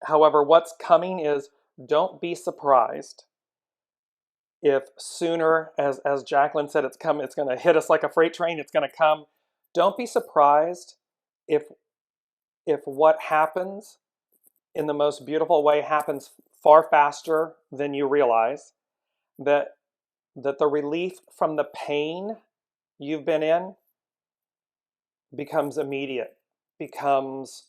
However, what's coming is, don't be surprised if sooner, as Jaclyn said, it's going to hit us like a freight train, it's going to come. Don't be surprised if what happens in the most beautiful way happens far faster than you realize, that the relief from the pain you've been in becomes immediate, becomes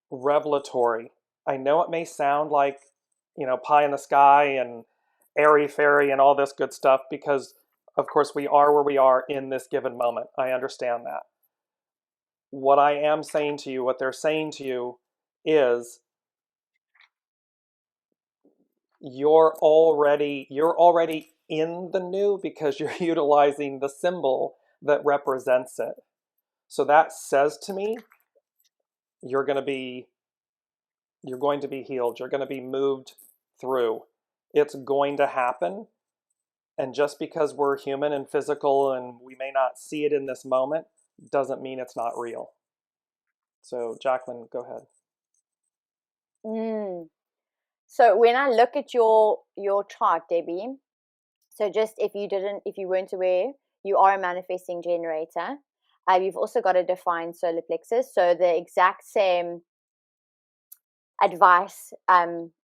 revelatory. I know it may sound like, pie in the sky and airy-fairy and all this good stuff, because of course we are where we are in this given moment. I understand that. What I am saying to you, what they're saying to you is, you're already in the new, because you're utilizing the symbol that represents it. So that says to me, you're going to be healed. You're going to be moved through. It's going to happen. And just because we're human and physical and we may not see it in this moment, doesn't mean it's not real. So Jaclyn, go ahead. So when I look at your chart, Debbie, so just if you weren't aware, you are a manifesting generator. You've also got a defined solar plexus. So the exact same advice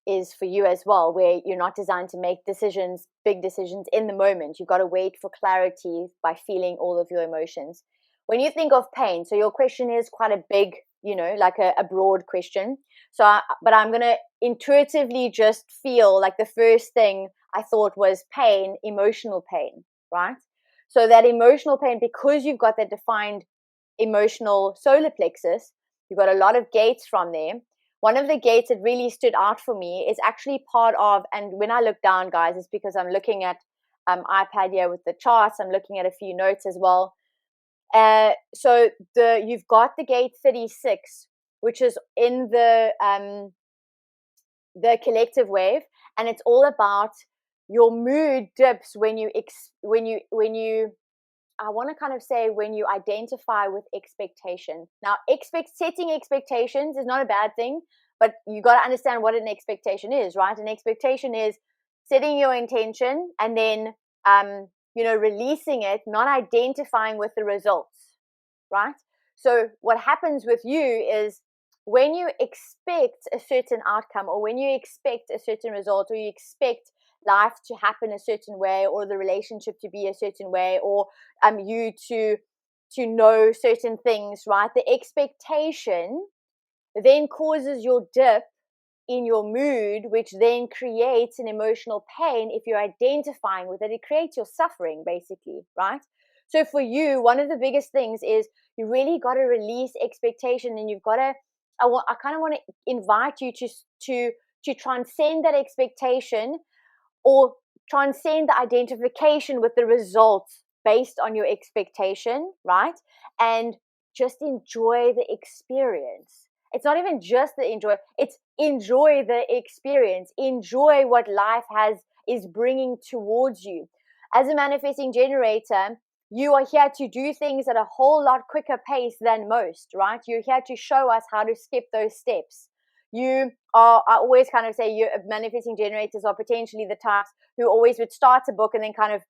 is for you as well, where you're not designed to make decisions, big decisions in the moment. You've got to wait for clarity by feeling all of your emotions. When you think of pain, so your question is quite a big, like a broad question. So, but I'm going to intuitively just feel like the first thing I thought was pain, emotional pain, right? So that emotional pain, because you've got that defined emotional solar plexus, you've got a lot of gates from there. One of the gates that really stood out for me is actually part of, and when I look down, guys, it's because I'm looking at iPad here with the charts. I'm looking at a few notes as well. So you've got the gate 36, which is in the collective wave, and it's all about your mood dips when you I want to kind of say when you identify with expectation. Now, setting expectations is not a bad thing, but you got to understand what an expectation is, right? An expectation is setting your intention and then, releasing it, not identifying with the results, right? So what happens with you is when you expect a certain outcome, or when you expect a certain result, or you expect life to happen a certain way, or the relationship to be a certain way, or you to know certain things, right? The expectation then causes your dip in your mood, which then creates an emotional pain. If you're identifying with it, it creates your suffering, basically, right? So for you, one of the biggest things is you really got to release expectation, and you've got to, I kind of want to invite you to transcend that expectation, or transcend the identification with the results based on your expectation, right? And just enjoy the experience. It's not even just the enjoy, it's enjoy the experience. Enjoy what life is bringing towards you. As a manifesting generator, you are here to do things at a whole lot quicker pace than most, right? You're here to show us how to skip those steps. I always kind of say manifesting generators are potentially the types who always would start a book and then kind of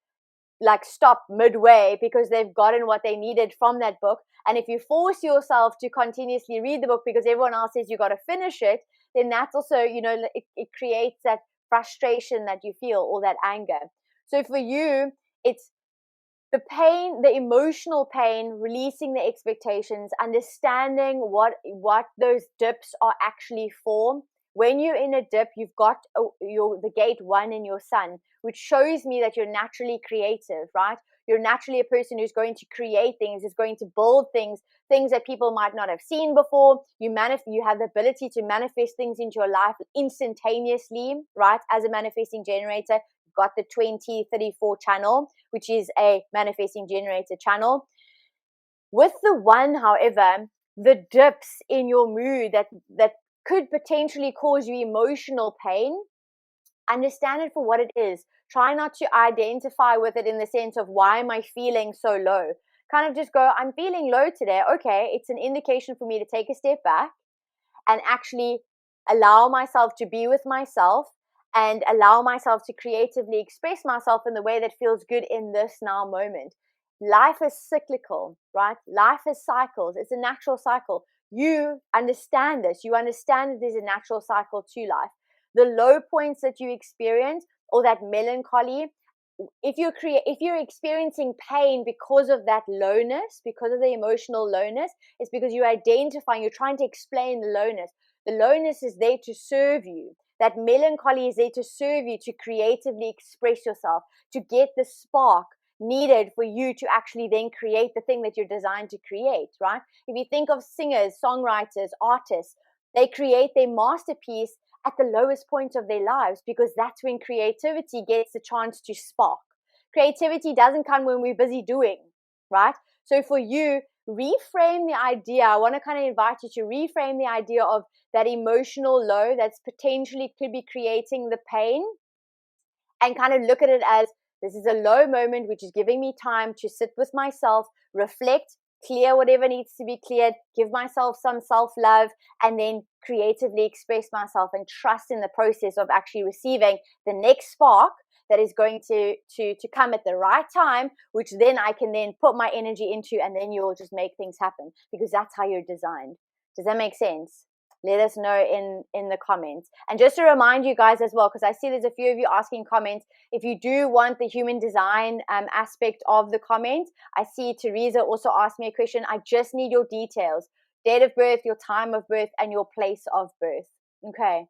like stop midway because they've gotten what they needed from that book. And if you force yourself to continuously read the book because everyone else says you got to finish it, then that's also, it creates that frustration that you feel, or that anger. So for you, it's the pain, the emotional pain, releasing the expectations, understanding what those dips are actually for. When you're in a dip, you've got the gate 1 in your sun, which shows me that you're naturally creative, right? You're naturally a person who's going to create things, is going to build things that people might not have seen before. You have the ability to manifest things into your life instantaneously, right? As a manifesting generator, you've got the 2034 channel, which is a manifesting generator channel. With the 1, however, the dips in your mood that could potentially cause you emotional pain, understand it for what it is. Try not to identify with it in the sense of, why am I feeling so low? Kind of just go, I'm feeling low today. Okay, it's an indication for me to take a step back and actually allow myself to be with myself and allow myself to creatively express myself in the way that feels good in this now moment. Life is cyclical, right? Life is cycles. It's a natural cycle. You understand this. You understand that there's a natural cycle to life. The low points that you experience, or that melancholy, if you're experiencing pain because of that lowness, because of the emotional lowness, it's because you're identifying, you're trying to explain the lowness. The lowness is there to serve you. That melancholy is there to serve you, to creatively express yourself, to get the spark needed for you to actually then create the thing that you're designed to create, right? If you think of singers, songwriters, artists, they create their masterpiece at the lowest point of their lives, because that's when creativity gets the chance to spark. Creativity doesn't come when we're busy doing, right? So for you, reframe the idea. I want to kind of invite you to reframe the idea of that emotional low that's potentially could be creating the pain, and kind of look at it as, this is a low moment which is giving me time to sit with myself, reflect, clear whatever needs to be cleared, give myself some self-love, and then creatively express myself and trust in the process of actually receiving the next spark that is going to come at the right time, which then I can then put my energy into, and then you'll just make things happen, because that's how you're designed. Does that make sense? Let us know in the comments. And just to remind you guys as well, because I see there's a few of you asking comments, if you do want the human design aspect of the comment, I see Teresa also asked me a question. I just need your details: date of birth, your time of birth, and your place of birth. Okay.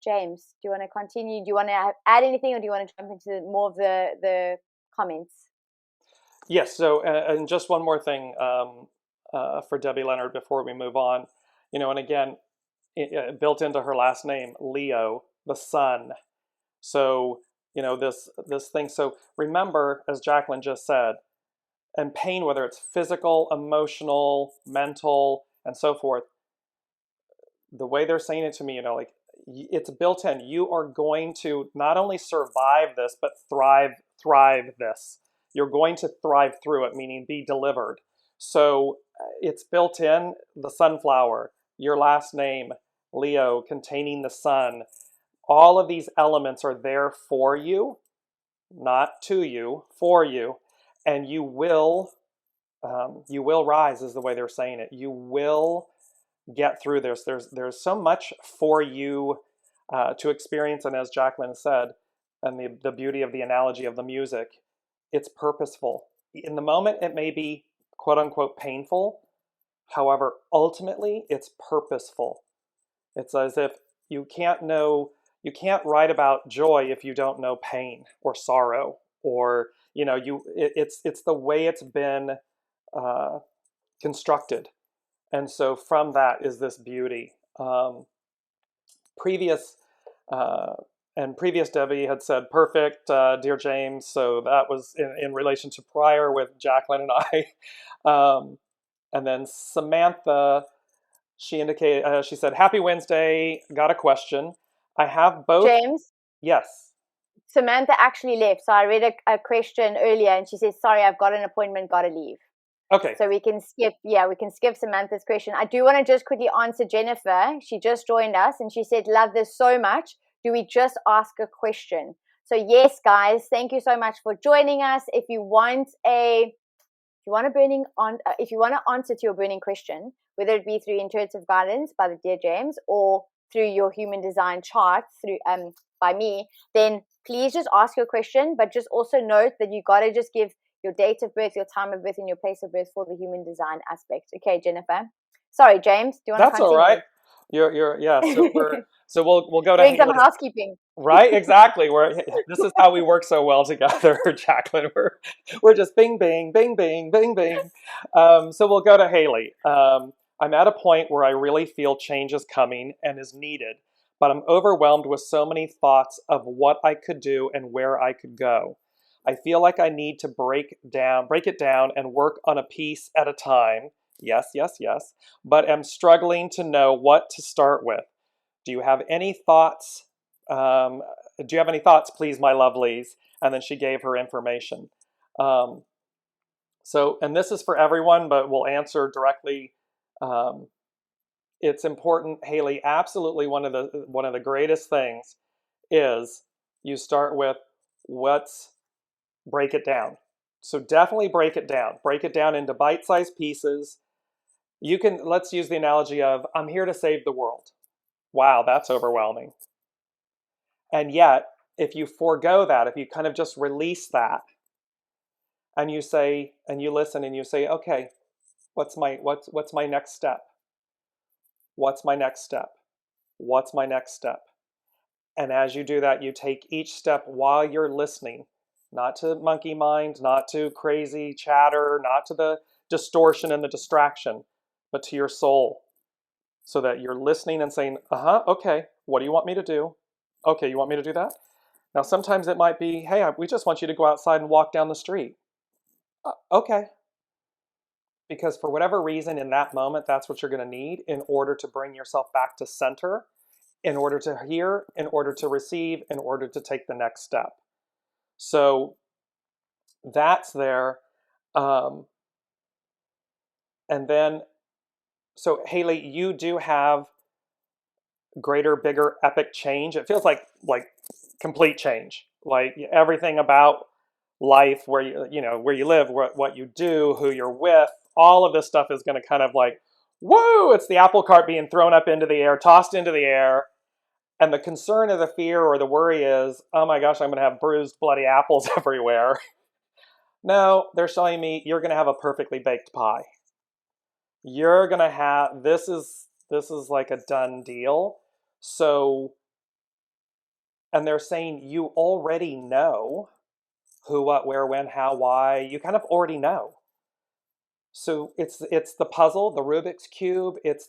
James, do you want to continue? Do you want to add anything, or do you want to jump into more of the comments? Yes. So, and just one more thing for Debbie Leonard before we move on. And again, built into her last name, Leo, the sun. So, this thing. So remember, as Jaclyn just said, and pain, whether it's physical, emotional, mental, and so forth, the way they're saying it to me, it's built in. You are going to not only survive this, but thrive this. You're going to thrive through it, meaning be delivered. So it's built in. The sunflower, your last name, Leo, containing the sun. All of these elements are there for you, not to you, for you. And you will rise, is the way they're saying it. You will get through this. There's so much for you to experience. And as Jaclyn said, and the beauty of the analogy of the music, it's purposeful. In the moment, it may be quote unquote painful. However, ultimately, it's purposeful. It's as if you can't write about joy if you don't know pain or sorrow, or it's the way it's been constructed. And so from that is this beauty. Previous and previous Debbie had said, perfect, dear James. So that was in relation to prior with Jaclyn and I. And then Samantha, she indicated, she said, happy Wednesday, got a question. I have both. James, Yes. Samantha actually left. So I read a question earlier and she says, sorry, I've got an appointment, got to leave. Okay. So we can skip Samantha's question. I do want to just quickly answer Jennifer. She just joined us and she said, love this so much. Do we just ask a question? So yes, guys, thank you so much for joining us. If you want to answer to your burning question, whether it be through intuitive guidance by the Dear James or through your human design chart through by me, then please just ask your question, but just also note that you got to just give your date of birth, your time of birth, and your place of birth for the human design aspect. Okay, Jennifer. Sorry, James. Do you want to continue? That's all right. So we'll go to doing some Haley's. housekeeping. Right, exactly. This is how we work so well together, Jaclyn. We're just bing, bing, bing, bing, bing, bing. So we'll go to Haley. I'm at a point where I really feel change is coming and is needed, but I'm overwhelmed with so many thoughts of what I could do and where I could go. I feel like I need to break it down and work on a piece at a time. Yes, yes, yes. But am struggling to know what to start with. Do you have any thoughts? Do you have any thoughts, please, my lovelies? And then she gave her information. And this is for everyone, but we'll answer directly. It's important, Haley. Absolutely, one of the greatest things is you start with break it down. So definitely break it down. Break it down into bite-sized pieces. Let's use the analogy of, I'm here to save the world. Wow, that's overwhelming. And yet, if you forego that, if you kind of just release that, and you say, and you listen and you say, okay, what's my next step? What's my next step? What's my next step? And as you do that, you take each step while you're listening, not to monkey mind, not to crazy chatter, not to the distortion and the distraction, but to your soul, so that you're listening and saying, okay, what do you want me to do? Okay, you want me to do that? Now, sometimes it might be, hey, we just want you to go outside and walk down the street. Okay. Because for whatever reason in that moment, that's what you're going to need in order to bring yourself back to center, in order to hear, in order to receive, in order to take the next step. So that's there. And then, so Haley, you do have greater, bigger, epic change. It feels like complete change. Like everything about life, where you live, what you do, who you're with, all of this stuff is going to kind of like, whoa, it's the apple cart being thrown up into the air, tossed into the air. And the concern or the fear or the worry is, oh my gosh, I'm going to have bruised, bloody apples everywhere. No, they're showing me you're going to have a perfectly baked pie. You're going to have, this is like a done deal. So, and they're saying you already know who, what, where, when, how, why. You kind of already know. So it's the puzzle, the Rubik's Cube. It's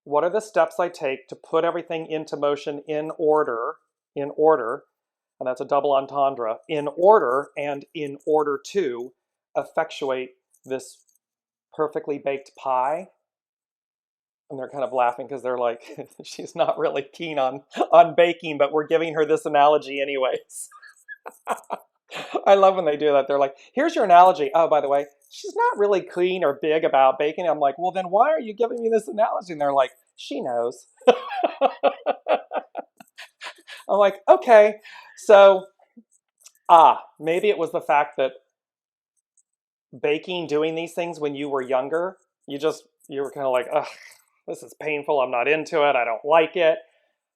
what are the steps I take to put everything into motion in order, and that's a double entendre, in order and in order to effectuate this perfectly baked pie. And they're kind of laughing because they're like, she's not really keen on baking, but we're giving her this analogy anyways. I love when they do that. They're like, here's your analogy. Oh, by the way, she's not really keen or big about baking. I'm like, well, then why are you giving me this analogy? And they're like, she knows. I'm like, okay. So, maybe it was the fact that baking, doing these things when you were younger, you were kind of like, ugh, this is painful. I'm not into it. I don't like it.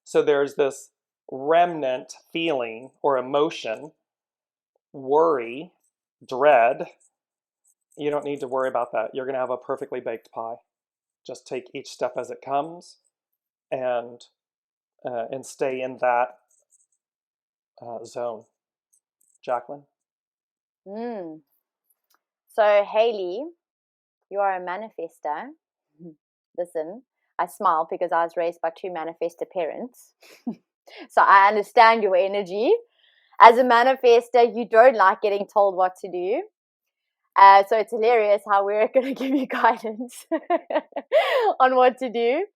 So there's this remnant feeling or emotion, worry, dread. You don't need to worry about that. You're going to have a perfectly baked pie. Just take each step as it comes and stay in that zone. Jaclyn? So Haley, you are a manifester. Listen, I smile because I was raised by two manifestor parents. So I understand your energy. As a manifester, you don't like getting told what to do. So it's hilarious how we're going to give you guidance on what to do.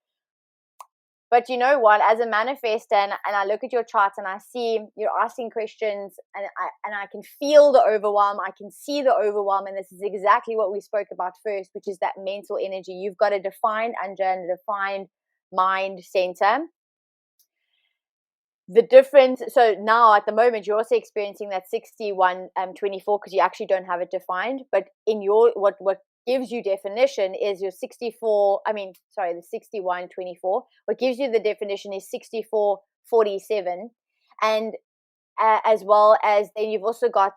But you know what? As a manifester, and I look at your chart and I see you're asking questions, and I can feel the overwhelm. I can see the overwhelm, and this is exactly what we spoke about first, which is that mental energy. You've got a defined Anja and a defined mind center. The difference, so now at the moment you're also experiencing that 61-24 because you actually don't have it defined, but in your what gives you definition is your the 61-24. What gives you the definition is 64-47, and as well as then you've also got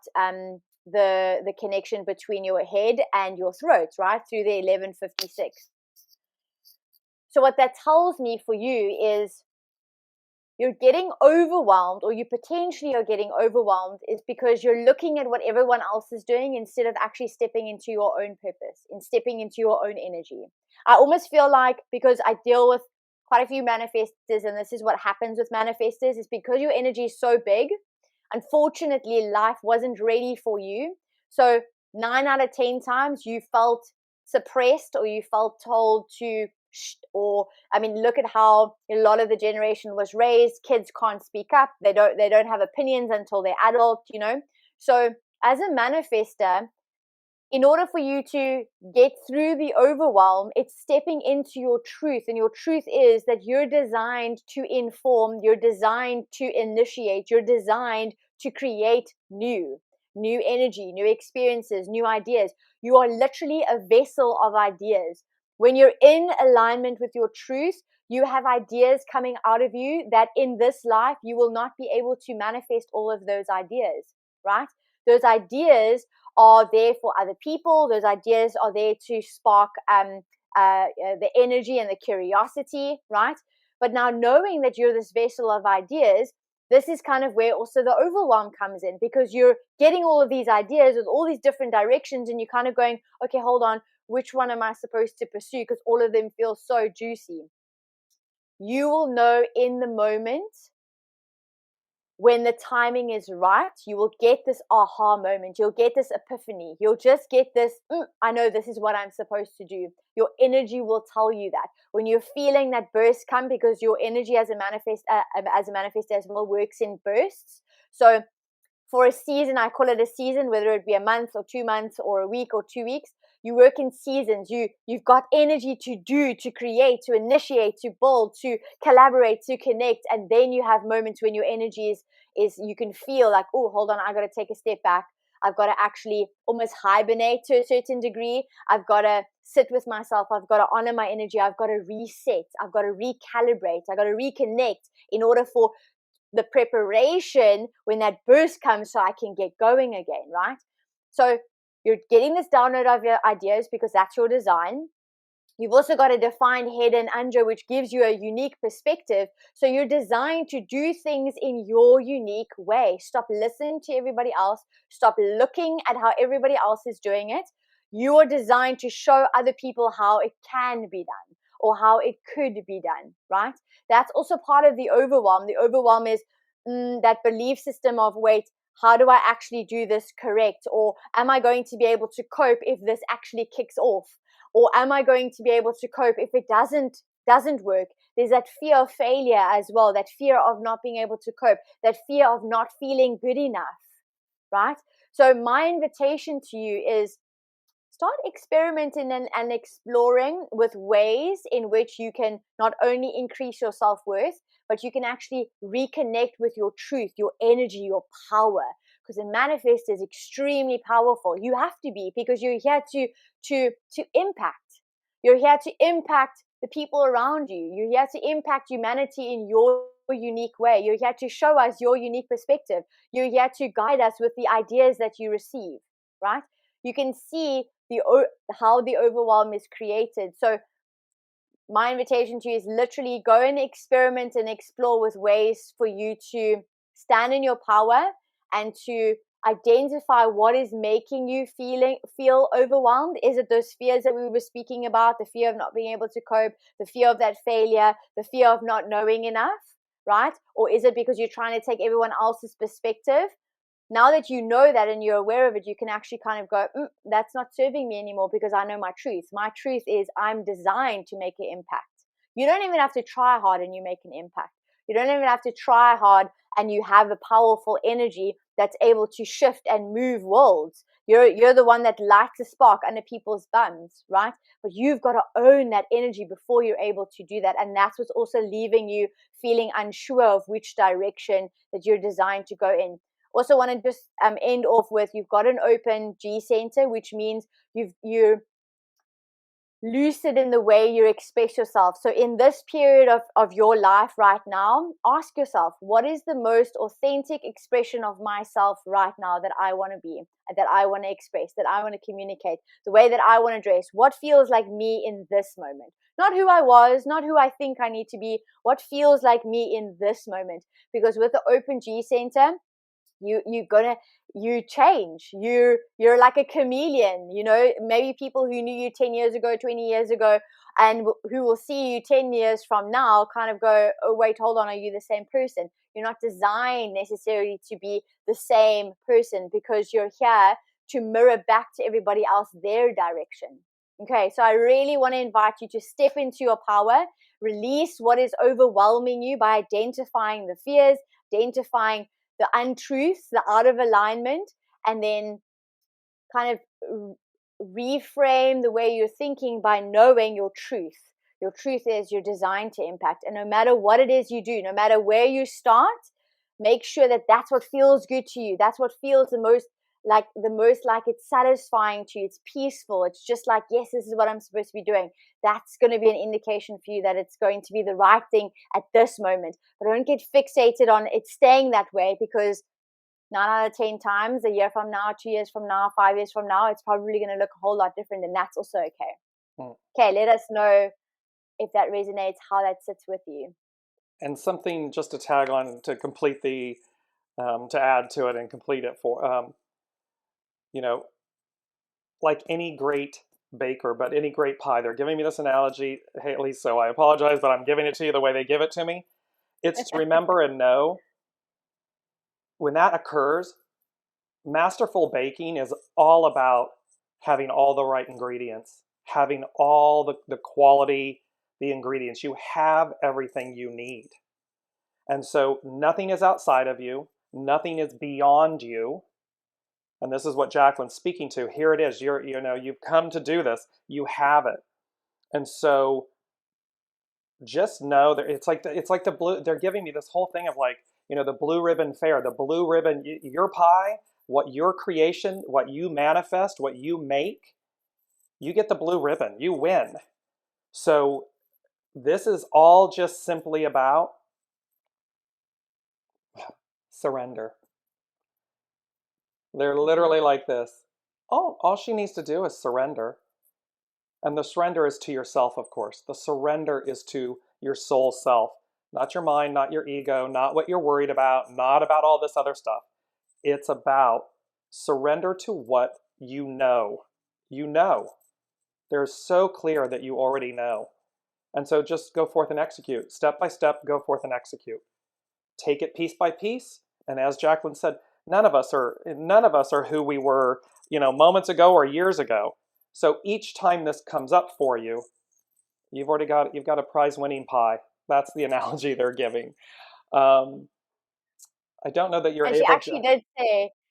the connection between your head and your throat, right, through the 1156. So what that tells me for you is you're getting overwhelmed, or you potentially are getting overwhelmed, is because you're looking at what everyone else is doing instead of actually stepping into your own purpose and stepping into your own energy. I almost feel like, because I deal with quite a few manifestors, and this is what happens with manifestors, is because your energy is so big, unfortunately, life wasn't ready for you. So 9 out of 10 times you felt suppressed, or you felt told to, or look at how a lot of the generation was raised. Kids can't speak up. They don't have opinions until they're adult, So as a manifester, in order for you to get through the overwhelm, it's stepping into your truth. And your truth is that you're designed to inform, you're designed to initiate, you're designed to create new energy, new experiences, new ideas. You are literally a vessel of ideas. When you're in alignment with your truth, you have ideas coming out of you that in this life, you will not be able to manifest all of those ideas, right? Those ideas are there for other people. Those ideas are there to spark the energy and the curiosity, right? But now knowing that you're this vessel of ideas, this is kind of where also the overwhelm comes in, because you're getting all of these ideas with all these different directions, and you're kind of going, okay, hold on, which one am I supposed to pursue? Because all of them feel so juicy. You will know in the moment when the timing is right. You will get this aha moment. You'll get this epiphany. You'll just get this, I know this is what I'm supposed to do. Your energy will tell you that. When you're feeling that burst come, because your energy as a manifestor as well works in bursts. So for a season, I call it a season, whether it be a month or 2 months or a week or 2 weeks, you work in seasons. You've got energy to do, to create, to initiate, to build, to collaborate, to connect. And then you have moments when your energy is you can feel like, oh, hold on, I got to take a step back. I've got to actually almost hibernate to a certain degree. I've got to sit with myself. I've got to honor my energy. I've got to reset. I've got to recalibrate. I've got to reconnect in order for the preparation when that burst comes, so I can get going again, right? So you're getting this download of your ideas because that's your design. You've also got a defined head and Anja, which gives you a unique perspective. So you're designed to do things in your unique way. Stop listening to everybody else. Stop looking at how everybody else is doing it. You are designed to show other people how it can be done, or how it could be done, right? That's also part of the overwhelm. The overwhelm is that belief system of, wait, how do I actually do this correct? Or am I going to be able to cope if this actually kicks off? Or am I going to be able to cope if it doesn't work? There's that fear of failure as well, that fear of not being able to cope, that fear of not feeling good enough, right? So my invitation to you is, start experimenting and exploring with ways in which you can not only increase your self-worth, but you can actually reconnect with your truth, your energy, your power. Because a manifest is extremely powerful. You have to be, because you're here to impact. You're here to impact the people around you. You're here to impact humanity in your unique way. You're here to show us your unique perspective. You're here to guide us with the ideas that you receive, right? You can see how the overwhelm is created. So my invitation to you is literally go and experiment and explore with ways for you to stand in your power and to identify what is making you feel overwhelmed. Is it those fears that we were speaking about, the fear of not being able to cope, the fear of that failure, the fear of not knowing enough, right? Or is it because you're trying to take everyone else's perspective? Now that you know that and you're aware of it, you can actually kind of go, that's not serving me anymore, because I know my truth. My truth is I'm designed to make an impact. You don't even have to try hard and you make an impact. You don't even have to try hard and you have a powerful energy that's able to shift and move worlds. You're the one that lights a spark under people's bums, right? But you've got to own that energy before you're able to do that. And that's what's also leaving you feeling unsure of which direction that you're designed to go in. Also want to just end off with, you've got an open G center, which means you're lucid in the way you express yourself. So in this period of your life right now, ask yourself, what is the most authentic expression of myself right now that I want to be, that I want to express, that I want to communicate, the way that I want to dress? What feels like me in this moment? Not who I was, not who I think I need to be, what feels like me in this moment? Because with the open G center, you change. You're like a chameleon, maybe people who knew you 10 years ago, 20 years ago, and who will see you 10 years from now kind of go, oh wait, hold on, are you the same person? You're not designed necessarily to be the same person, because you're here to mirror back to everybody else their direction. Okay, so I really want to invite you to step into your power, release what is overwhelming you by identifying the fears, identifying the untruths, the out of alignment, and then kind of reframe the way you're thinking by knowing your truth. Your truth is you're designed to impact. And no matter what it is you do, no matter where you start, make sure that that's what feels good to you. That's what feels the most like it's satisfying to you. It's peaceful. It's just like, yes, this is what I'm supposed to be doing. That's going to be an indication for you that it's going to be the right thing at this moment. But don't get fixated on it staying that way, because 9 out of 10 times, a year from now, 2 years from now, 5 years from now, it's probably going to look a whole lot different, and that's also okay. Okay, let us know if that resonates, how that sits with you. And something just to tag on to complete the, to add to it and complete it for, like any great baker, but any great pie, they're giving me this analogy, Haley, so I apologize, but I'm giving it to you the way they give it to me. It's to remember and know when that occurs, masterful baking is all about having all the right ingredients, having all the quality, the ingredients. You have everything you need. And so nothing is outside of you. Nothing is beyond you. And this is what Jaclyn's speaking to. Here it is. You've come to do this. You have it. And so just know that it's like the blue. They're giving me this whole thing of like, the blue ribbon fair, the blue ribbon, your pie, what your creation, what you manifest, what you make, you get the blue ribbon. You win. So this is all just simply about surrender. They're literally like this. Oh, all she needs to do is surrender. And the surrender is to yourself, of course. The surrender is to your soul self, not your mind, not your ego, not what you're worried about, not about all this other stuff. It's about surrender to what you know. You know. They're so clear that you already know. And so just go forth and execute. Step by step, go forth and execute. Take it piece by piece. And as Jaclyn said, none of us are who we were, moments ago or years ago. So each time this comes up for you, you've got a prize-winning pie. That's the analogy they're giving. I don't know that you're and able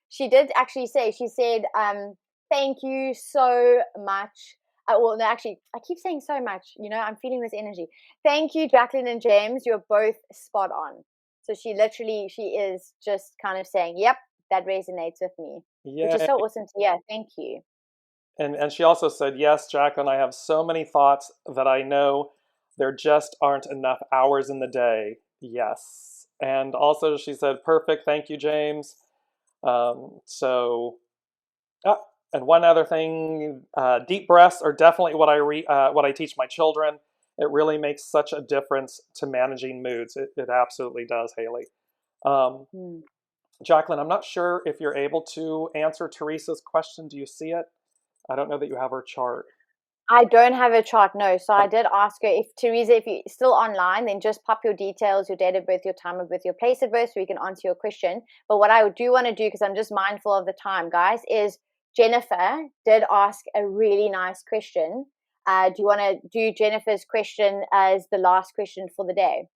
she did actually say, she said, thank you so much. Well, no, actually, I keep saying so much. I'm feeling this energy. Thank you, Jaclyn and James. You're both spot on. So she is just kind of saying, yep, that resonates with me. Yay. Which is so awesome to hear. Thank you. And she also said, yes, Jaclyn, I have so many thoughts that I know there just aren't enough hours in the day. Yes. And also she said, perfect. Thank you, James. And one other thing, deep breaths are definitely what I teach my children. It really makes such a difference to managing moods. It absolutely does, Haley. Jaclyn, I'm not sure if you're able to answer Teresa's question. Do you see it? I don't know that you have her chart. I don't have a chart, no. So I did ask her if, Teresa, if you're still online, then just pop your details, your date of birth, your time of birth, your place of birth, so we can answer your question. But what I do want to do, because I'm just mindful of the time, guys, is Jennifer did ask a really nice question. Do you want to do Jennifer's question as the last question for the day?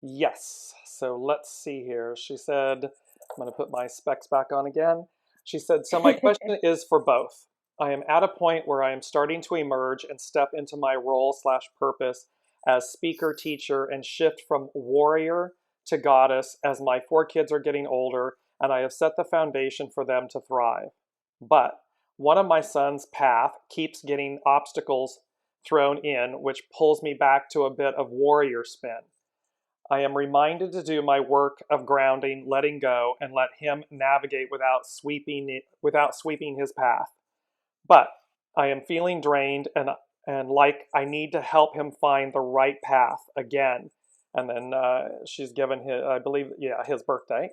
Yes. So let's see here. She said, I'm going to put my specs back on again. She said, so my question is for both. I am at a point where I am starting to emerge and step into my role/purpose as speaker, teacher, and shift from warrior to goddess as my 4 kids are getting older and I have set the foundation for them to thrive. But one of my son's path keeps getting obstacles thrown in, which pulls me back to a bit of warrior spin. I am reminded to do my work of grounding, letting go, and let him navigate without sweeping his path. But I am feeling drained and like I need to help him find the right path again. And then she's given his, I believe, his birthday.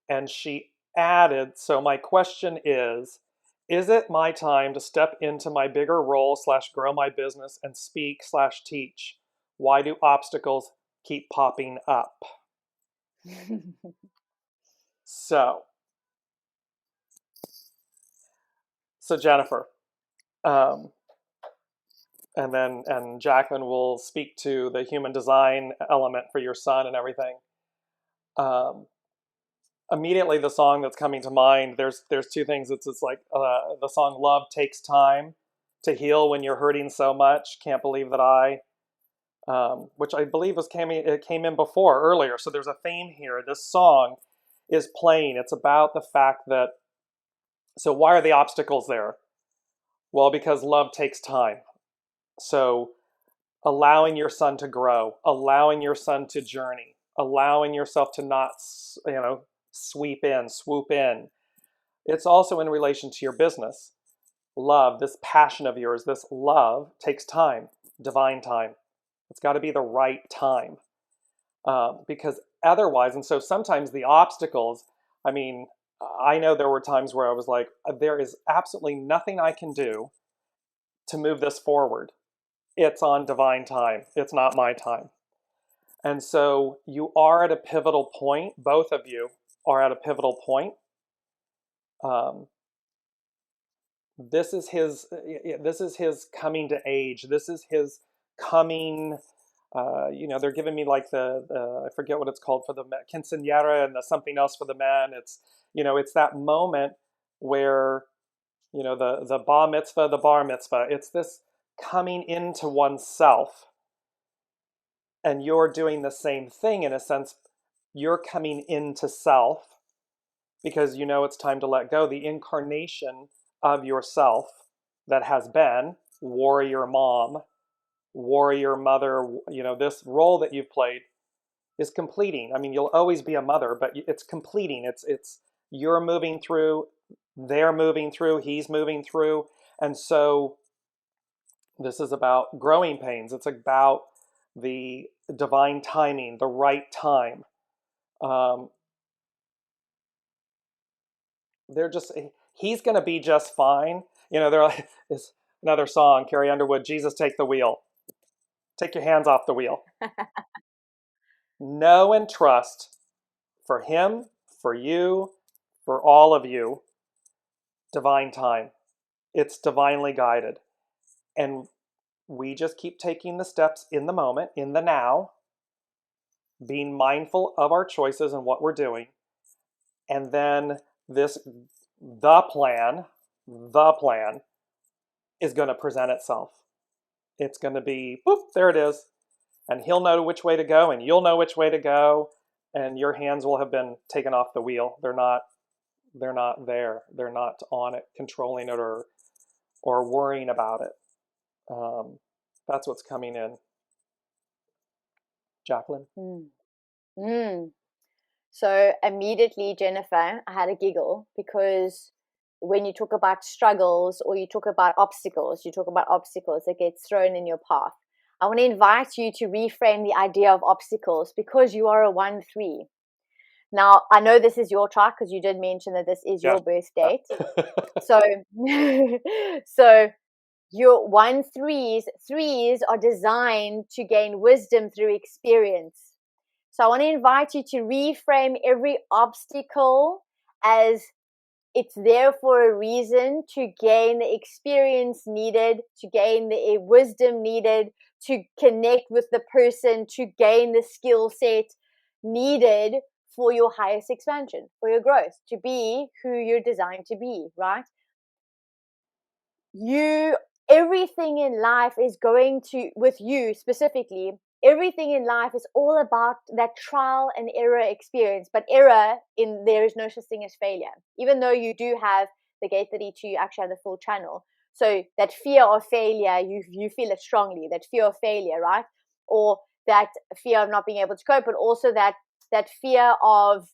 And she added, so my question is it my time to step into my bigger role/grow my business and speak/teach? Why do obstacles keep popping up? So Jennifer, and Jaclyn will speak to the human design element for your son and everything. Immediately, the song that's coming to mind, there's 2 things. It's like the song "Love Takes Time to Heal When You're Hurting So Much." Can't believe that which I believe it came in before earlier. So there's a theme here. This song is playing. It's about the fact that, so why are the obstacles there? Well, because love takes time. So allowing your son to grow, allowing your son to journey, allowing yourself to not, swoop in. It's also in relation to your business. Love, this passion of yours, this love takes time, divine time. It's got to be the right time. Because otherwise, and so sometimes the obstacles, I mean, I know there were times where I was like, there is absolutely nothing I can do to move this forward. It's on divine time. It's not my time. And so you are at a pivotal point. Both of you are at a pivotal point. This is his coming to age. This is his coming. They're giving me like the I forget what it's called for the quinceañera and the something else for the men. It's it's that moment where the bar mitzvah, the bar mitzvah. It's this coming into oneself, and you're doing the same thing in a sense. You're coming into self because it's time to let go. The incarnation of yourself that has been warrior mom, warrior mother, this role that you've played is completing. I mean, you'll always be a mother, but it's completing. It's you're moving through, they're moving through, he's moving through. And so this is about growing pains. It's about the divine timing, the right time. He's going to be just fine. They're like, it's another song, Carrie Underwood, Jesus Take the Wheel. Take your hands off the wheel. Know and trust for him, for you, for all of you, divine time. It's divinely guided. And we just keep taking the steps in the moment, in the now, being mindful of our choices and what we're doing. And then the plan is going to present itself. It's going to be, boop, there it is. And he'll know which way to go, and you'll know which way to go, and your hands will have been taken off the wheel. They're not there. They're not on it, controlling it or worrying about it. That's what's coming in. Jaclyn? So immediately, Jennifer, I had a giggle because when you talk about struggles or you talk about obstacles that get thrown in your path. I want to invite you to reframe the idea of obstacles because you are a 1-3. Now, I know this is your chart because you did mention that this is your birth date. So Your 1-3s, threes are designed to gain wisdom through experience. So I want to invite you to reframe every obstacle as it's there for a reason, to gain the experience needed, to gain the wisdom needed, to connect with the person, to gain the skill set needed for your highest expansion, for your growth, to be who you're designed to be, right? Everything in life is going to, with you specifically, everything in life is all about that trial and error experience. But there is no such thing as failure. Even though you do have the gate 32, you actually have the full channel. So that fear of failure, you feel it strongly, that fear of failure, right? Or that fear of not being able to cope, but also that fear of,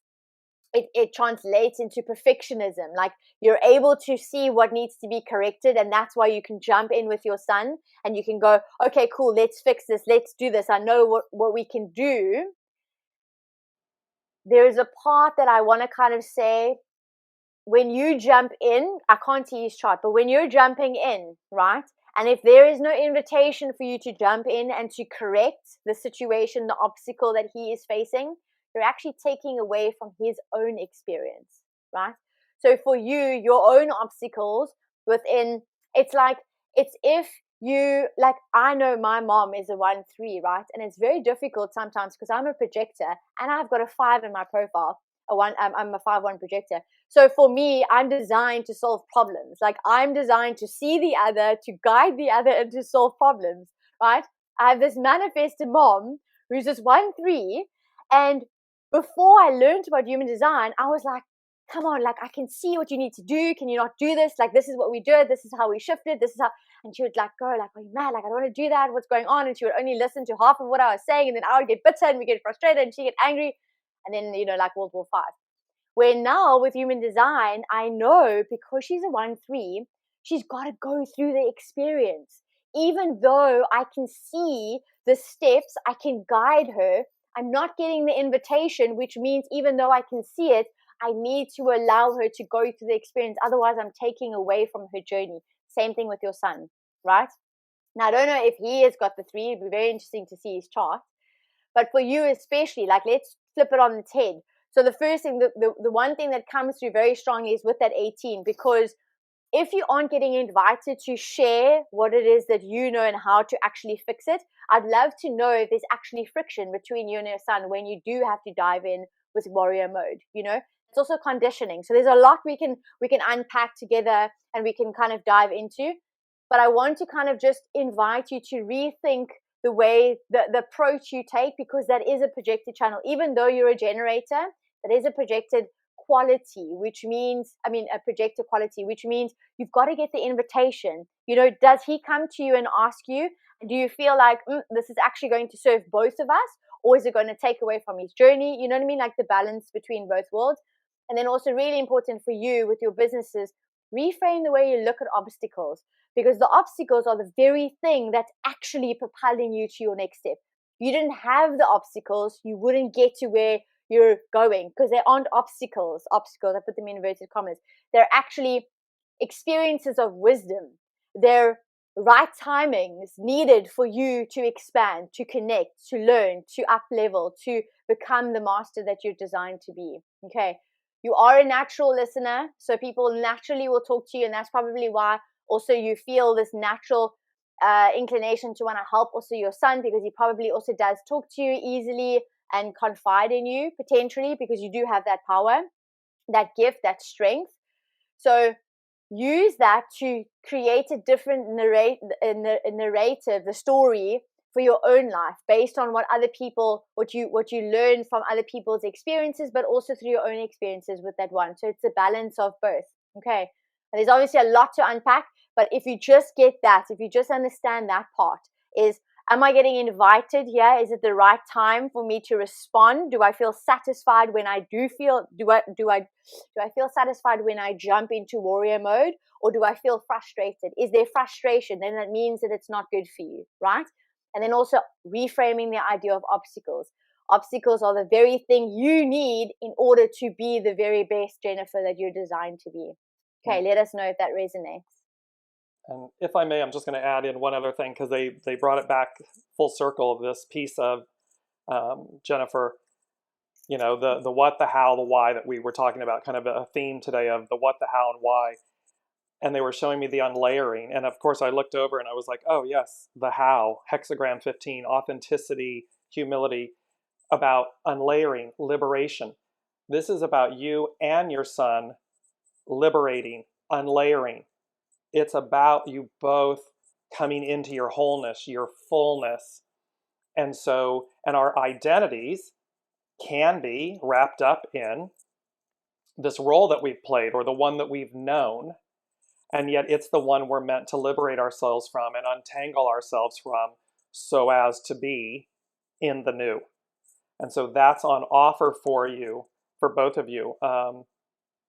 it translates into perfectionism. Like, you're able to see what needs to be corrected, and that's why you can jump in with your son and you can go, okay, cool, let's fix this, let's do this, I know what we can do. There is a part that I want to kind of say, when you jump in, I can't see his chart, but when you're jumping in, right, and if there is no invitation for you to jump in and to correct the situation, the obstacle that he is facing, you're actually taking away from his own experience, right? So for you, your own obstacles within, it's if you, like, I know my mom is a 1-3, right? And it's very difficult sometimes because I'm a projector and I've got a 5 in my profile. I'm a 5-1 projector. So for me, I'm designed to solve problems. Like, I'm designed to see the other, to guide the other, and to solve problems, right? I have this manifested mom who's this 1-3, and before I learned about human design, I was like, come on, like, I can see what you need to do. Can you not do this? Like, this is what we do. This is how we shifted. This is how, and she would like go like, are you mad? Like, I don't want to do that. What's going on? And she would only listen to half of what I was saying. And then I would get bitter and we get frustrated and she get angry. And then, like World War V. Where now with human design, I know because she's a 1-3, she's got to go through the experience. Even though I can see the steps, I can guide her. I'm not getting the invitation, which means even though I can see it, I need to allow her to go through the experience. Otherwise, I'm taking away from her journey. Same thing with your son, right? Now, I don't know if he has got the 3. It'd be very interesting to see his chart. But for you especially, like, let's flip it on its head. So the first thing, the one thing that comes through very strongly is with that 18, because if you aren't getting invited to share what it is that you know and how to actually fix it, I'd love to know if there's actually friction between you and your son when you do have to dive in with warrior mode. It's also conditioning. So there's a lot we can unpack together and we can kind of dive into. But I want to kind of just invite you to rethink the way, the approach you take, because that is a projected channel. Even though you're a generator, that is a projected quality, which means, a projector quality, which means you've got to get the invitation. Does he come to you and ask you, do you feel like this is actually going to serve both of us, or is it going to take away from his journey? You know what I mean? Like the balance between both worlds. And then also really important for you with your businesses, reframe the way you look at obstacles, because the obstacles are the very thing that's actually propelling you to your next step. If you didn't have the obstacles, you wouldn't get to where you're going, because they aren't obstacles, I put them in inverted commas. They're actually experiences of wisdom. They're right timings needed for you to expand, to connect, to learn, to up level, to become the master that you're designed to be. Okay. You are a natural listener, so people naturally will talk to you, and that's probably why also you feel this natural inclination to want to help also your son, because he probably also does talk to you easily and confide in you potentially, because you do have that power, that gift, that strength. So use that to create a different narrative, the story for your own life, based on what other people, what you learn from other people's experiences, but also through your own experiences with that one. So it's a balance of both. Okay. And there's obviously a lot to unpack, but if you just get that, if you just understand that part, is, am I getting invited here? Is it the right time for me to respond? Do I feel satisfied when I do I feel satisfied when I jump into warrior mode, or do I feel frustrated? Is there frustration? Then that means that it's not good for you, right? And then also reframing the idea of obstacles. Obstacles are the very thing you need in order to be the very best Jennifer that you're designed to be. Okay, let us know if that resonates. And if I may, I'm just going to add in one other thing, because they brought it back full circle of this piece of Jennifer, the what, the how, the why that we were talking about, kind of a theme today of the what, the how, and why. And they were showing me the unlayering. And of course I looked over and I was like, oh yes, the how, hexagram 15, authenticity, humility, about unlayering, liberation. This is about you and your son liberating, unlayering. It's about you both coming into your wholeness, your fullness. And our identities can be wrapped up in this role that we've played, or the one that we've known. And yet it's the one we're meant to liberate ourselves from and untangle ourselves from, so as to be in the new. And so that's on offer for you, for both of you.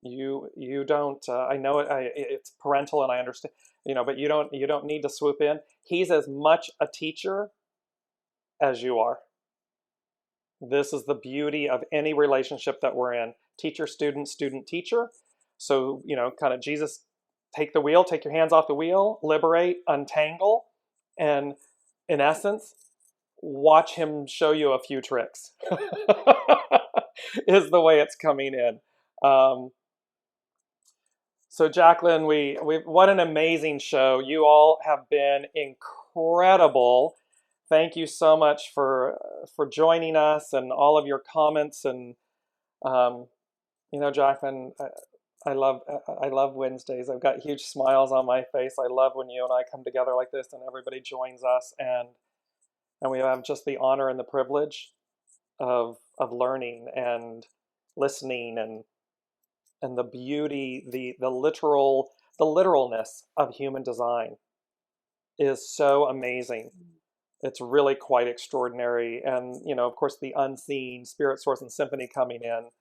You don't. I know it's parental, and I understand. But you don't need to swoop in. He's as much a teacher as you are. This is the beauty of any relationship that we're in: teacher, student, student, teacher. So kind of Jesus. Take the wheel, take your hands off the wheel, liberate, untangle, and in essence, watch him show you a few tricks is the way it's coming in. So Jaclyn, we what an amazing show. You all have been incredible. Thank you so much for joining us, and all of your comments. And Jaclyn, I love Wednesdays. I've got huge smiles on my face. I love when you and I come together like this and everybody joins us, and we have just the honor and the privilege of learning and listening, and the beauty, the literalness of human design is so amazing. It's really quite extraordinary. And of course, the unseen, spirit, source, and symphony coming in.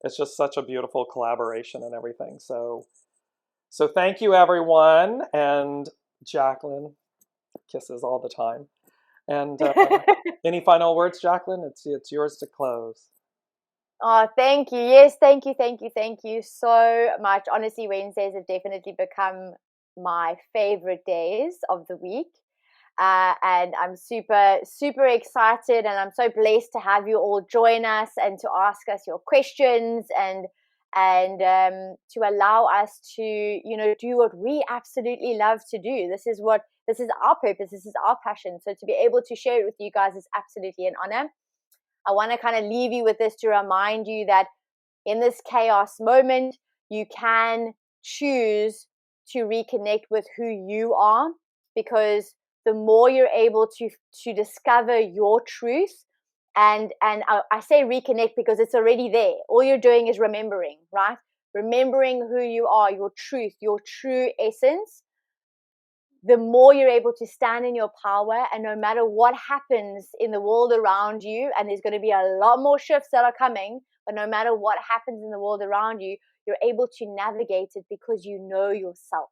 It's just such a beautiful collaboration and everything. So thank you, everyone. And Jaclyn, kisses all the time. And any final words, Jaclyn? It's yours to close. Oh, thank you. Yes, thank you so much. Honestly, Wednesdays have definitely become my favorite days of the week. And I'm super, super excited, and I'm so blessed to have you all join us and to ask us your questions, and to allow us to, do what we absolutely love to do. This is our purpose. This is our passion. So to be able to share it with you guys is absolutely an honor. I want to kind of leave you with this to remind you that in this chaos moment, you can choose to reconnect with who you are, because the more you're able to discover your truth, and I say reconnect because it's already there. All you're doing is remembering, right? Remembering who you are, your truth, your true essence. The more you're able to stand in your power, and no matter what happens in the world around you, and there's going to be a lot more shifts that are coming, but no matter what happens in the world around you, you're able to navigate it because you know yourself.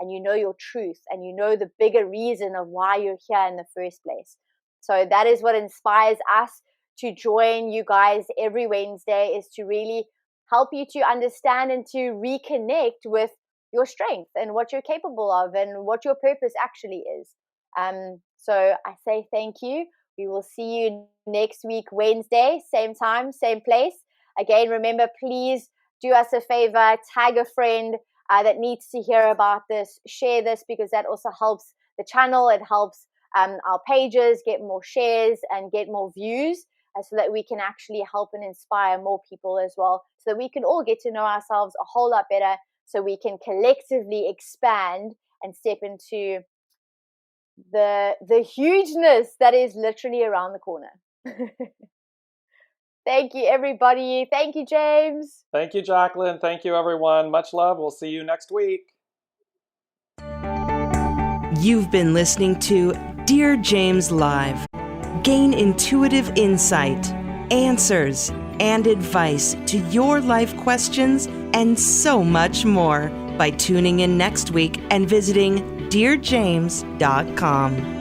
And you know your truth, and you know the bigger reason of why you're here in the first place. So that is what inspires us to join you guys every Wednesday, is to really help you to understand and to reconnect with your strength and what you're capable of and what your purpose actually is. So I say thank you. We will see you next week, Wednesday, same time, same place. Again, remember, please do us a favor, tag a friend that needs to hear about this, share this, because that also helps the channel. It helps our pages get more shares and get more views, so that we can actually help and inspire more people as well, so that we can all get to know ourselves a whole lot better, so we can collectively expand and step into the hugeness that is literally around the corner. Thank you, everybody. Thank you, James. Thank you, Jaclyn. Thank you, everyone. Much love. We'll see you next week. You've been listening to Dear James Live. Gain intuitive insight, answers, and advice to your life questions, and so much more by tuning in next week and visiting DearJames.com.